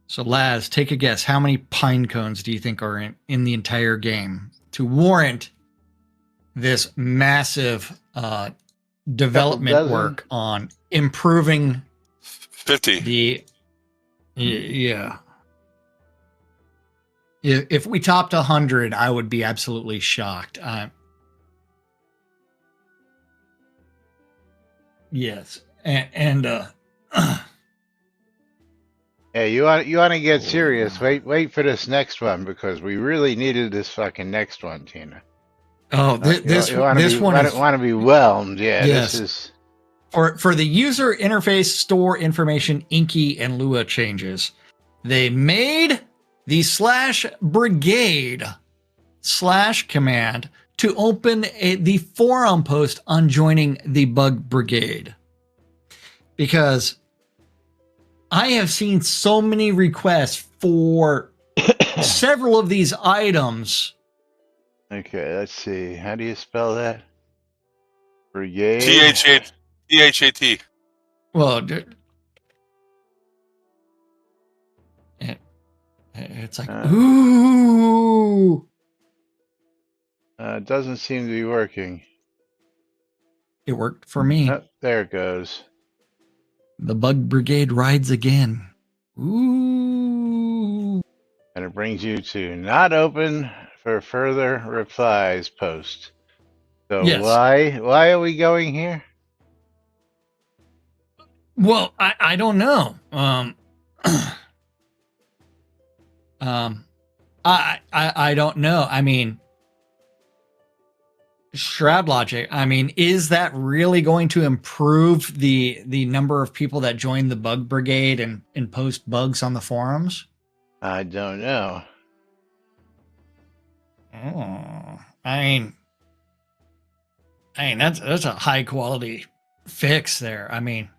[SPEAKER 2] So, Laz, take a guess. How many pine cones do you think are in the entire game to warrant this massive development
[SPEAKER 1] dozen?
[SPEAKER 2] work on improving
[SPEAKER 4] 50.
[SPEAKER 2] yeah. If we topped 100, I would be absolutely shocked. Yes, and
[SPEAKER 1] Yeah, you want to get serious. Wait for this next one because we really needed this fucking next one, Tina.
[SPEAKER 2] oh, this
[SPEAKER 1] you want to be
[SPEAKER 2] one is
[SPEAKER 1] want to be whelmed. Yeah,
[SPEAKER 2] yes.
[SPEAKER 1] this is
[SPEAKER 2] For the user interface store information Inky and Lua changes. They made the /brigade/ command to open the forum post on joining the bug brigade. Because I have seen so many requests for several of these items.
[SPEAKER 1] okay. Let's see. How do you spell that? Brigade.
[SPEAKER 4] T-H-A-T.
[SPEAKER 2] Well, it's like, ooh.
[SPEAKER 1] It doesn't seem to be working.
[SPEAKER 2] It worked for me.
[SPEAKER 1] Oh, there it goes.
[SPEAKER 2] The bug brigade rides again. Ooh.
[SPEAKER 1] And it brings you to not open for further replies post. So
[SPEAKER 2] Yes.
[SPEAKER 1] why are we going here?
[SPEAKER 2] Well, I don't know. I don't know. I mean, Shroud logic. I mean, is that really going to improve the number of people that join the bug brigade and post bugs on the forums?
[SPEAKER 1] I don't know.
[SPEAKER 2] Oh, I mean that's a high quality fix there. I mean,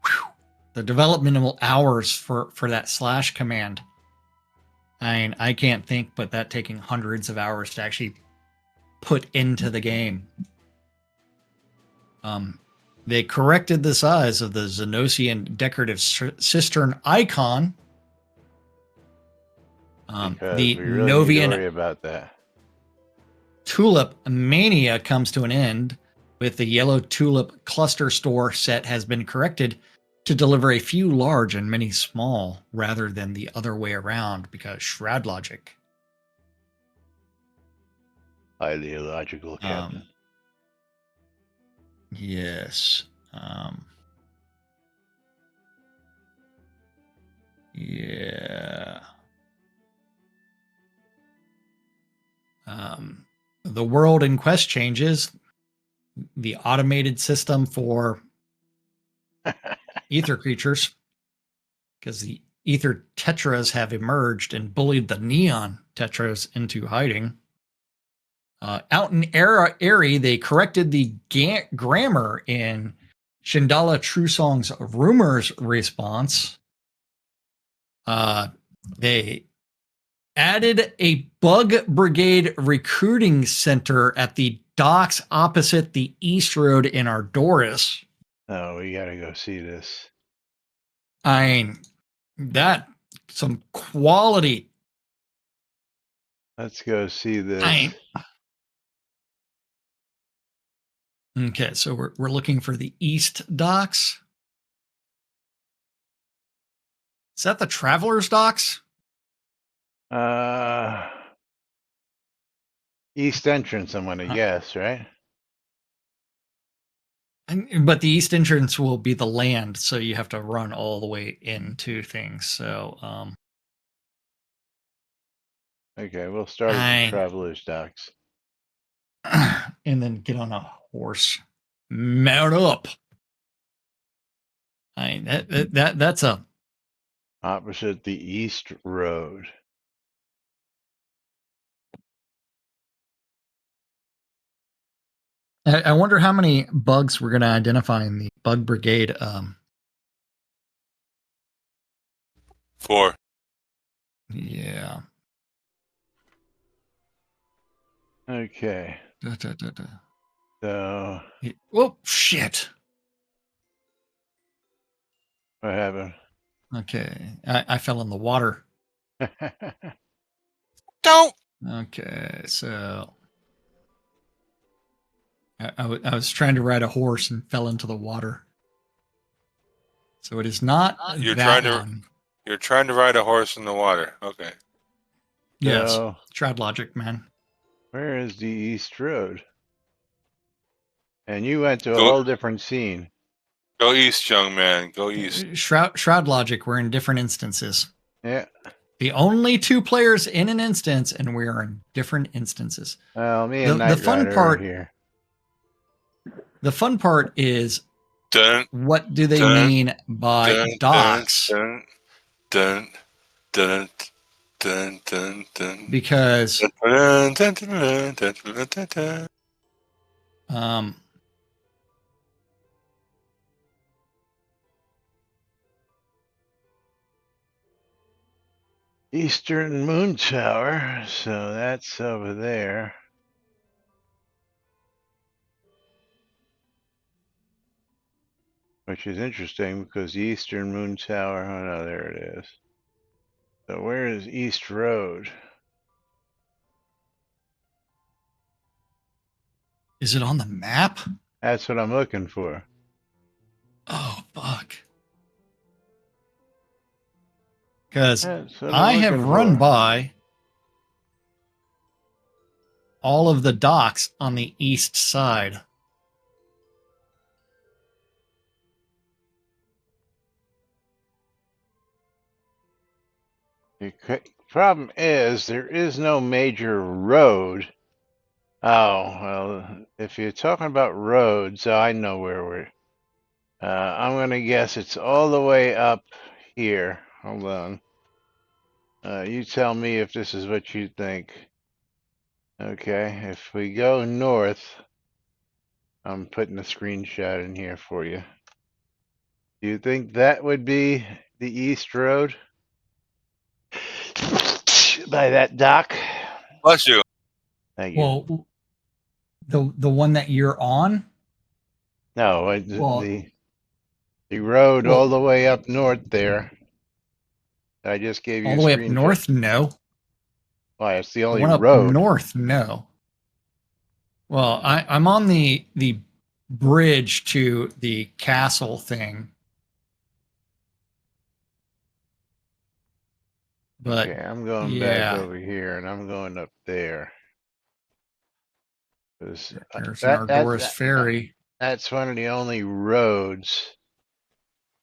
[SPEAKER 2] whew, the developmental hours for that / command. I mean, I can't think but that taking hundreds of hours to actually put into the game. They corrected the size of the Xenosian decorative cistern icon.
[SPEAKER 1] Because
[SPEAKER 2] The
[SPEAKER 1] we really need to
[SPEAKER 2] Novian
[SPEAKER 1] worry about that.
[SPEAKER 2] Tulip Mania comes to an end with the yellow tulip cluster store set has been corrected to deliver a few large and many small rather than the other way around because Shroud logic.
[SPEAKER 1] Highly illogical, Captain.
[SPEAKER 2] Yes. Yeah. The world in quest changes. The automated system for ether creatures, because the ether tetras have emerged and bullied the neon tetras into hiding. Out in Airy, they corrected the grammar in Shindala Trusong's rumors response. They added a bug brigade recruiting center at the docks opposite the East Road in Ardoris.
[SPEAKER 1] Oh, we gotta go see this.
[SPEAKER 2] I mean, that some quality.
[SPEAKER 1] Let's go see this.
[SPEAKER 2] Okay, so we're looking for the east docks. Is that the travelers docks?
[SPEAKER 1] East entrance, I'm going to guess, right?
[SPEAKER 2] But the east entrance will be the land, so you have to run all the way into things. So,
[SPEAKER 1] Okay, we'll start at the travelers docks.
[SPEAKER 2] and then get on a horse, mount up. That's a
[SPEAKER 1] Opposite the East Road.
[SPEAKER 2] I wonder how many bugs we're going to identify in the bug brigade.
[SPEAKER 4] 4.
[SPEAKER 2] Yeah.
[SPEAKER 1] Okay. So,
[SPEAKER 2] Oh, shit.
[SPEAKER 1] what happened?
[SPEAKER 2] Okay. I fell in the water.
[SPEAKER 4] Don't.
[SPEAKER 2] Okay, so I was trying to ride a horse and fell into the water. So it is not
[SPEAKER 4] You're
[SPEAKER 2] that
[SPEAKER 4] trying to-
[SPEAKER 2] one.
[SPEAKER 4] You're trying to ride a horse in the water. Okay.
[SPEAKER 2] Yes.
[SPEAKER 1] So,
[SPEAKER 2] Shroud logic, man.
[SPEAKER 1] where is the East Road? And you went to a
[SPEAKER 4] Go-
[SPEAKER 1] whole different scene.
[SPEAKER 4] Go east, young man. Go east.
[SPEAKER 2] Shroud logic, we're in different instances.
[SPEAKER 1] Yeah.
[SPEAKER 2] The only 2 players in an instance, and we are in different instances.
[SPEAKER 1] Well, me and
[SPEAKER 2] The
[SPEAKER 1] Knight
[SPEAKER 2] fun
[SPEAKER 1] Rider
[SPEAKER 2] part
[SPEAKER 1] are here.
[SPEAKER 2] The fun part is
[SPEAKER 4] Dun,
[SPEAKER 2] what do they
[SPEAKER 4] dun,
[SPEAKER 2] mean by
[SPEAKER 4] dun,
[SPEAKER 2] docks?
[SPEAKER 4] dun, dun, dun, dun, dun, dun.
[SPEAKER 2] Because
[SPEAKER 4] Dun, dun, dun, dun, dun, dun, dun.
[SPEAKER 1] Eastern Moon Tower. So that's over there. Which is interesting because the Eastern Moon Tower. Oh, no, there it is. So where is East Road?
[SPEAKER 2] is it on the map?
[SPEAKER 1] That's what I'm looking for.
[SPEAKER 2] Oh, fuck. Because
[SPEAKER 1] That's what
[SPEAKER 2] I
[SPEAKER 1] I'm
[SPEAKER 2] have
[SPEAKER 1] looking
[SPEAKER 2] run
[SPEAKER 1] for.
[SPEAKER 2] by all of the docks on the east side.
[SPEAKER 1] The problem is there is no major road. Oh, well, if you're talking about roads, I know where we're. I'm going to guess it's all the way up here. Hold on. You tell me if this is what you think. Okay, if we go north, I'm putting a screenshot in here for you. Do you think that would be the East Road? By that dock?
[SPEAKER 4] Bless you.
[SPEAKER 1] Thank you.
[SPEAKER 2] Well, the one that you're on?
[SPEAKER 1] No,
[SPEAKER 2] Well,
[SPEAKER 1] the road
[SPEAKER 2] well-
[SPEAKER 1] all the way up north there. I just gave you
[SPEAKER 2] all
[SPEAKER 1] a
[SPEAKER 2] the way up
[SPEAKER 1] screenshot.
[SPEAKER 2] north? No.
[SPEAKER 1] Why, it's the
[SPEAKER 2] The
[SPEAKER 1] only
[SPEAKER 2] one up
[SPEAKER 1] road.
[SPEAKER 2] north? No. Well, I'm on the bridge to the castle thing. But
[SPEAKER 1] Okay, I'm going back over here and I'm going up there. 'Cause
[SPEAKER 2] there's an Argoris ferry.
[SPEAKER 1] that's one of the only roads.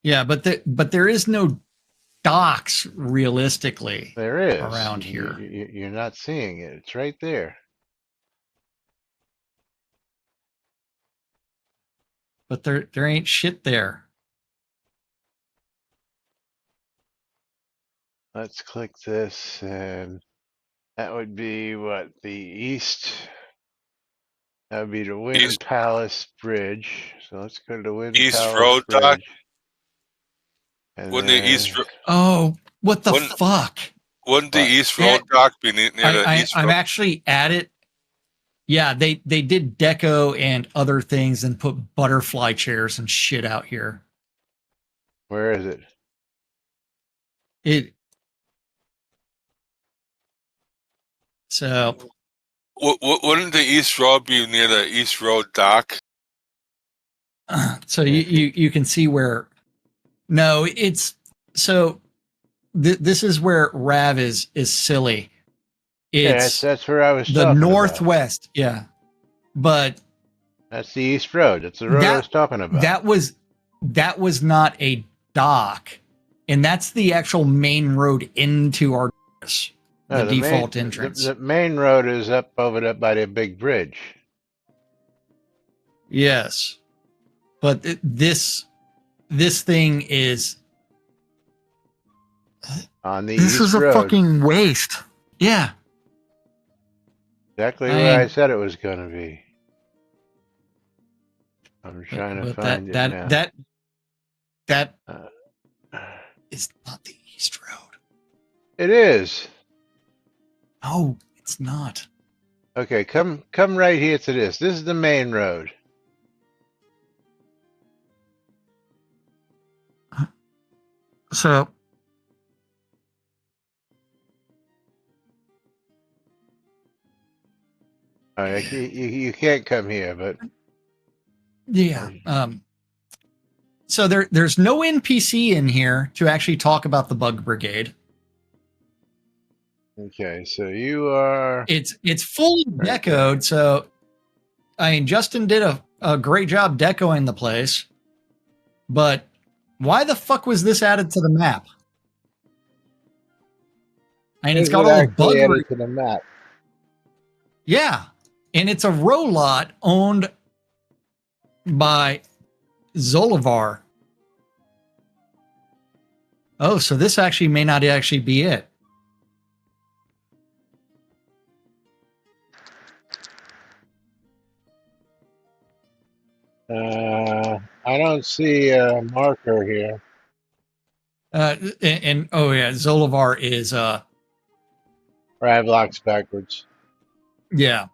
[SPEAKER 2] Yeah, but there is no docks realistically
[SPEAKER 1] There is.
[SPEAKER 2] around here.
[SPEAKER 1] You're not seeing it. It's right there.
[SPEAKER 2] But there ain't shit there.
[SPEAKER 1] Let's click this and that would be what, the east? That would be the Wind
[SPEAKER 4] East-
[SPEAKER 1] Palace Bridge. So let's go to the Wind
[SPEAKER 4] East
[SPEAKER 1] Palace
[SPEAKER 4] Road
[SPEAKER 1] Bridge.
[SPEAKER 4] dock?
[SPEAKER 1] And
[SPEAKER 4] Wouldn't the East
[SPEAKER 2] Oh, what the
[SPEAKER 4] Wouldn't-
[SPEAKER 2] fuck?
[SPEAKER 4] Wouldn't the
[SPEAKER 1] What?
[SPEAKER 4] East
[SPEAKER 2] Yeah,
[SPEAKER 4] Road dock be near the East
[SPEAKER 2] I'm
[SPEAKER 4] Road?
[SPEAKER 2] actually at it. Yeah, they did deco and other things and put butterfly chairs and shit out here.
[SPEAKER 1] Where is it?
[SPEAKER 2] So
[SPEAKER 4] Wouldn't the East Road be near the East Road dock?
[SPEAKER 2] So you can see where. No, it's so. This is where Rav is silly.
[SPEAKER 1] Yeah,
[SPEAKER 2] It's
[SPEAKER 1] that's where I was
[SPEAKER 2] the
[SPEAKER 1] talking about.
[SPEAKER 2] northwest, yeah, but
[SPEAKER 1] That's the East Road. That's the road I was talking about.
[SPEAKER 2] that was not a dock, and that's the actual main road into our the
[SPEAKER 1] No,
[SPEAKER 2] default entrance.
[SPEAKER 1] The main road is up over there by the big bridge.
[SPEAKER 2] Yes, but this thing is
[SPEAKER 1] On the
[SPEAKER 2] this
[SPEAKER 1] East
[SPEAKER 2] is a
[SPEAKER 1] Road.
[SPEAKER 2] fucking waste. Yeah,
[SPEAKER 1] Exactly where I said it was going to be. I'm trying to find it now.
[SPEAKER 2] That
[SPEAKER 1] Uh,
[SPEAKER 2] is not the East Road.
[SPEAKER 1] It is.
[SPEAKER 2] No, it's not.
[SPEAKER 1] Okay, come right here to this. This is the main road.
[SPEAKER 2] So
[SPEAKER 1] All right, you can't come here, but
[SPEAKER 2] yeah. So there's no NPC in here to actually talk about the Bug Brigade.
[SPEAKER 1] okay. So you are.
[SPEAKER 2] It's fully decoed. So I mean, Justin did a great job decoing the place, but why the fuck was this added to the map? I mean, it's got all the bug.
[SPEAKER 1] Added to the map.
[SPEAKER 2] Yeah, and it's a row lot owned by Zolivar. Oh, so this actually may not actually be it.
[SPEAKER 1] I don't see a marker here.
[SPEAKER 2] And oh yeah, Zolivar is
[SPEAKER 1] Ravlock's backwards.
[SPEAKER 2] yeah.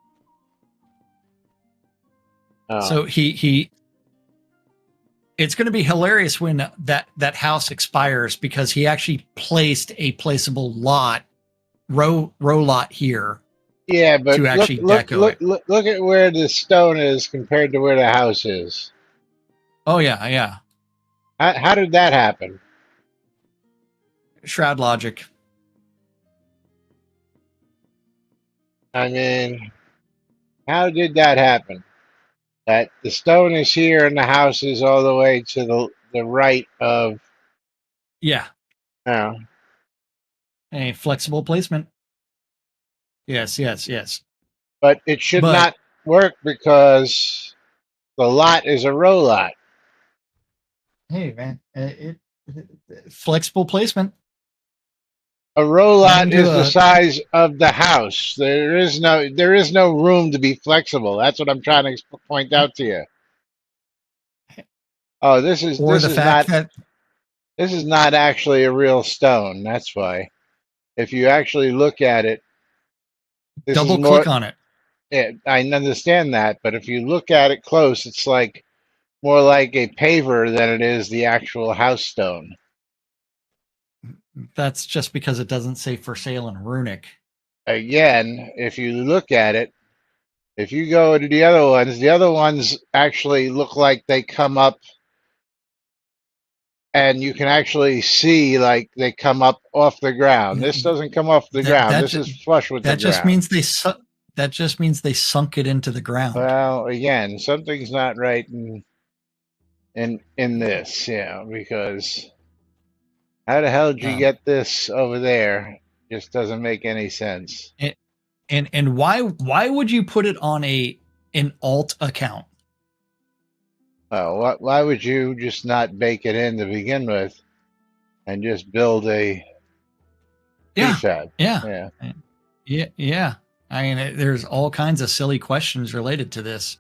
[SPEAKER 1] Oh.
[SPEAKER 2] So he it's going to be hilarious when that house expires because he actually placed a placeable row lot here.
[SPEAKER 1] Yeah, but
[SPEAKER 2] to actually
[SPEAKER 1] look at where the stone is compared to where the house is.
[SPEAKER 2] Oh yeah.
[SPEAKER 1] How did that happen?
[SPEAKER 2] Shroud logic.
[SPEAKER 1] I mean, how did that happen? That the stone is here and the house is all the way to the right of.
[SPEAKER 2] Yeah.
[SPEAKER 1] Oh.
[SPEAKER 2] A flexible placement. Yes.
[SPEAKER 1] But it should not work because the lot is a row lot.
[SPEAKER 2] Hey man, flexible placement.
[SPEAKER 1] A row lot is the size of the house. There is no room to be flexible. That's what I'm trying to point out to you. Oh, this is not actually a real stone. That's why. If you actually look at it,
[SPEAKER 2] double click on it.
[SPEAKER 1] Yeah, I understand that, but if you look at it close, it's like more like a paver than it is the actual house stone.
[SPEAKER 2] That's just because it doesn't say for sale in Runic.
[SPEAKER 1] Again, if you look at it, if you go to the other ones actually look like they come up and you can actually see like they come up off the ground. This doesn't come off the ground. This is flush with the ground.
[SPEAKER 2] That just means they sunk it into the ground.
[SPEAKER 1] Well, again, something's not right in this, because how the hell did you get this over there? Just doesn't make any sense.
[SPEAKER 2] And why would you put it on an alt account?
[SPEAKER 1] Oh, why would you just not bake it in to begin with, and just build a prefab?
[SPEAKER 2] Yeah. I mean, there's all kinds of silly questions related to this.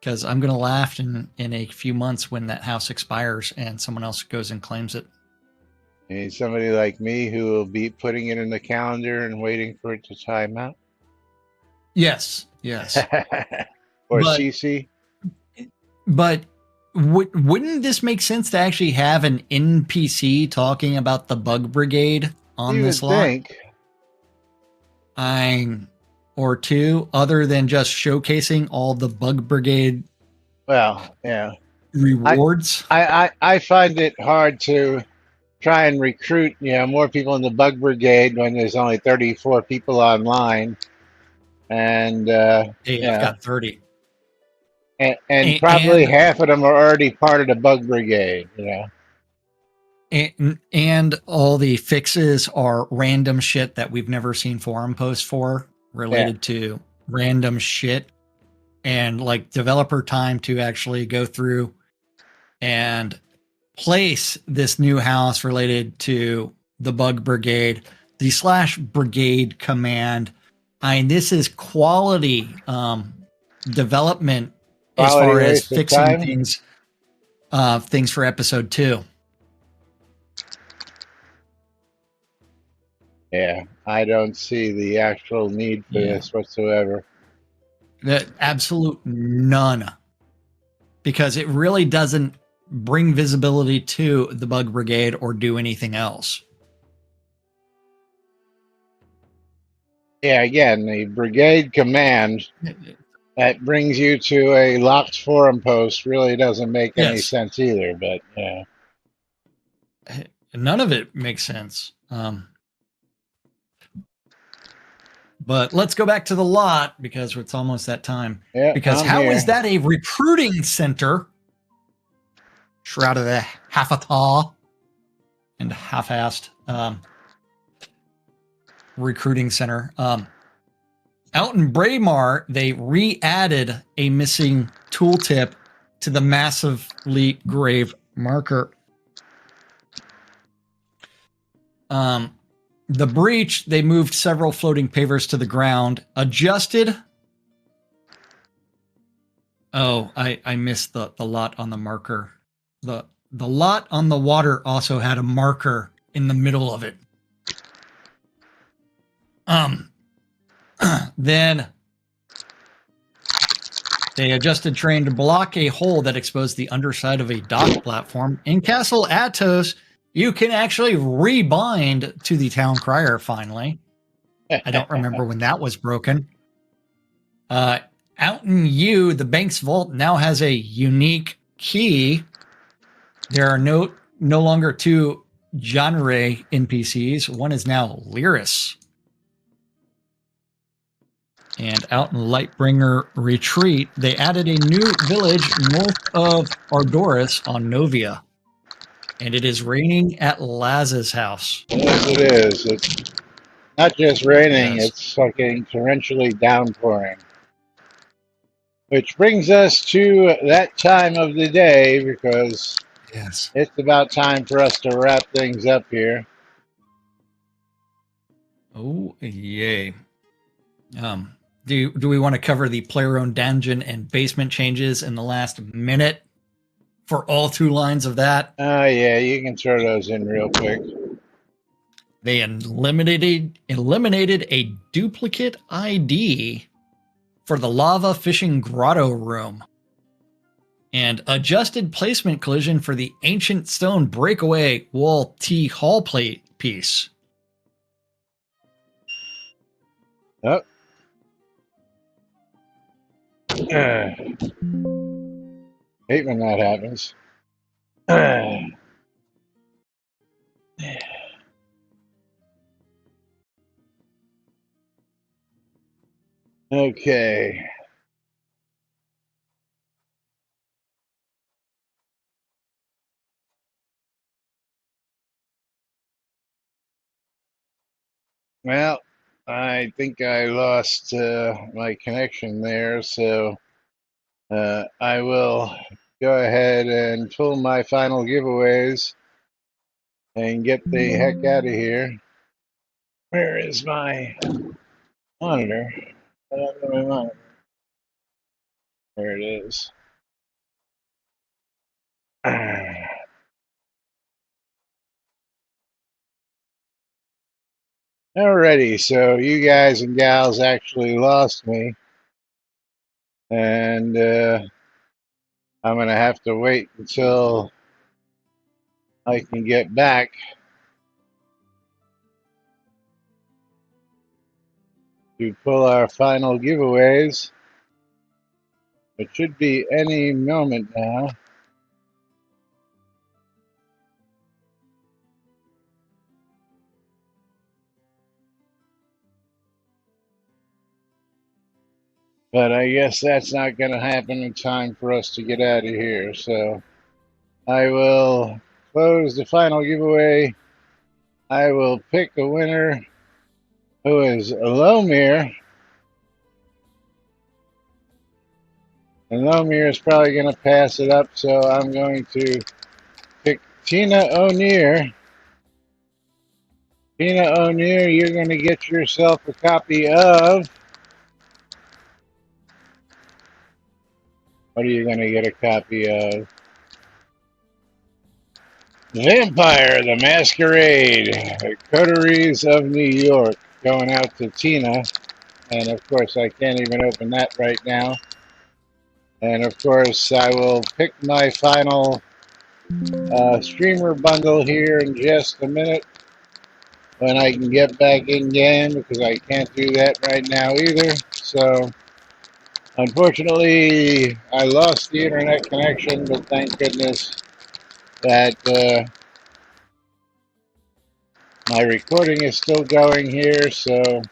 [SPEAKER 2] Because I'm going to laugh in a few months when that house expires and someone else goes and claims it.
[SPEAKER 1] You need somebody like me who will be putting it in the calendar and waiting for it to time out?
[SPEAKER 2] Yes.
[SPEAKER 1] Or CC?
[SPEAKER 2] But wouldn't this make sense to actually have an NPC talking about the Bug Brigade on this lot? Or two, other than just showcasing all the Bug Brigade
[SPEAKER 1] Well, yeah.
[SPEAKER 2] rewards.
[SPEAKER 1] I find it hard to try and recruit, more people in the bug brigade when there's only 34 people online, and
[SPEAKER 2] Hey, I've
[SPEAKER 1] yeah,
[SPEAKER 2] got 30.
[SPEAKER 1] and probably
[SPEAKER 2] And
[SPEAKER 1] half of them are already part of the bug brigade.
[SPEAKER 2] and all the fixes are random shit that we've never seen forum posts for
[SPEAKER 1] Yeah,
[SPEAKER 2] related to random shit, and like developer time to actually go through and place this new house related to the bug brigade, the slash brigade command. I mean, this is quality development as
[SPEAKER 1] quality
[SPEAKER 2] far as
[SPEAKER 1] waste of
[SPEAKER 2] fixing
[SPEAKER 1] time.
[SPEAKER 2] things for episode 2.
[SPEAKER 1] Yeah, I don't see the actual need for
[SPEAKER 2] Yeah.
[SPEAKER 1] this whatsoever.
[SPEAKER 2] The absolute none, because it really doesn't bring visibility to the bug brigade or do anything else.
[SPEAKER 1] Yeah, again, the brigade command that brings you to a locked forum post really doesn't make any
[SPEAKER 2] Yes,
[SPEAKER 1] sense either. But yeah,
[SPEAKER 2] none of it makes sense. But let's go back to the lot because it's almost that time.
[SPEAKER 1] yeah,
[SPEAKER 2] Because
[SPEAKER 1] I'm
[SPEAKER 2] how is
[SPEAKER 1] here.
[SPEAKER 2] that a recruiting center? Shroud of the half-a-thaw and half-assed recruiting center. Out in Braemar, they re-added a missing tooltip to the massively grave marker. The breach, they moved several floating pavers to the ground, adjusted. Oh, I missed the lot on the marker. The lot on the water also had a marker in the middle of it. Then they adjusted terrain to block a hole that exposed the underside of a dock platform. In Castle Atos, you can actually rebind to the town crier finally. I don't remember when that was broken. Out in U, the bank's vault now has a unique key. There are no longer 2 genre NPCs. One is now Lyris. And out in Lightbringer Retreat, they added a new village north of Ardoris on Novia. And it is raining at Laz's house.
[SPEAKER 1] Yes, it is. It's not just raining;
[SPEAKER 2] Yes.
[SPEAKER 1] it's fucking torrentially downpouring. Which brings us to that time of the day because
[SPEAKER 2] Yes.
[SPEAKER 1] it's about time for us to wrap things up here.
[SPEAKER 2] Oh, yay. Do we want to cover the player-owned dungeon and basement changes in the last minute for all 2 lines of that?
[SPEAKER 1] Oh yeah, you can throw those in real quick.
[SPEAKER 2] They eliminated a duplicate ID for the lava fishing grotto room and adjusted placement collision for the ancient stone breakaway wall T hall plate piece.
[SPEAKER 1] Oh. Hate when that happens. Okay. Well, I think I lost my connection there, so I will go ahead and pull my final giveaways and get the heck out of here. Where is my monitor? I don't know my monitor. There it is. Alrighty, so you guys and gals actually lost me, and I'm gonna have to wait until I can get back to pull our final giveaways. It should be any moment now. But I guess that's not going to happen in time for us to get out of here. So I will close the final giveaway. I will pick a winner who is Lomir. And Lomir is probably going to pass it up, so I'm going to pick Tina O'Neill. Tina O'Neill, you're going to get yourself a copy of. What are you going to get a copy of? Vampire the Masquerade, Coteries of New York, going out to Tina. And of course, I can't even open that right now. And of course, I will pick my final streamer bundle here in just a minute when I can get back in game, because I can't do that right now either. So unfortunately, I lost the internet connection, but thank goodness that my recording is still going here. So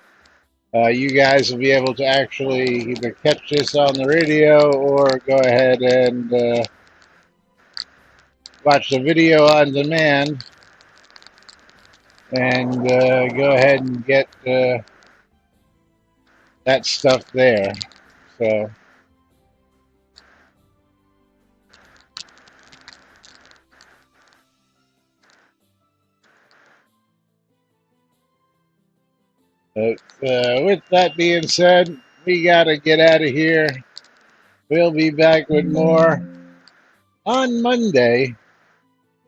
[SPEAKER 1] you guys will be able to actually either catch this on the radio or go ahead and watch the video on demand and go ahead and get that stuff there. So with that being said, we got to get out of here. We'll be back with more on Monday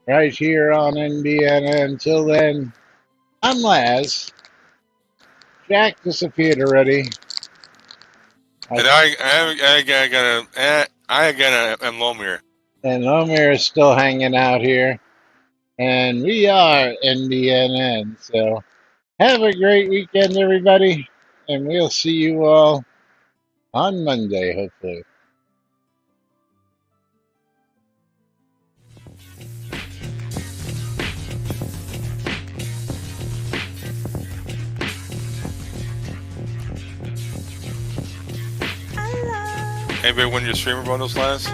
[SPEAKER 1] right here on NBNN. Until then, I'm Laz. Jack disappeared already.
[SPEAKER 4] And I again am Lomir.
[SPEAKER 1] And Homer is still hanging out here. And we are NBNN. So have a great weekend, everybody. And we'll see you all on Monday, hopefully.
[SPEAKER 4] Anybody win your streamer bundles, Lance?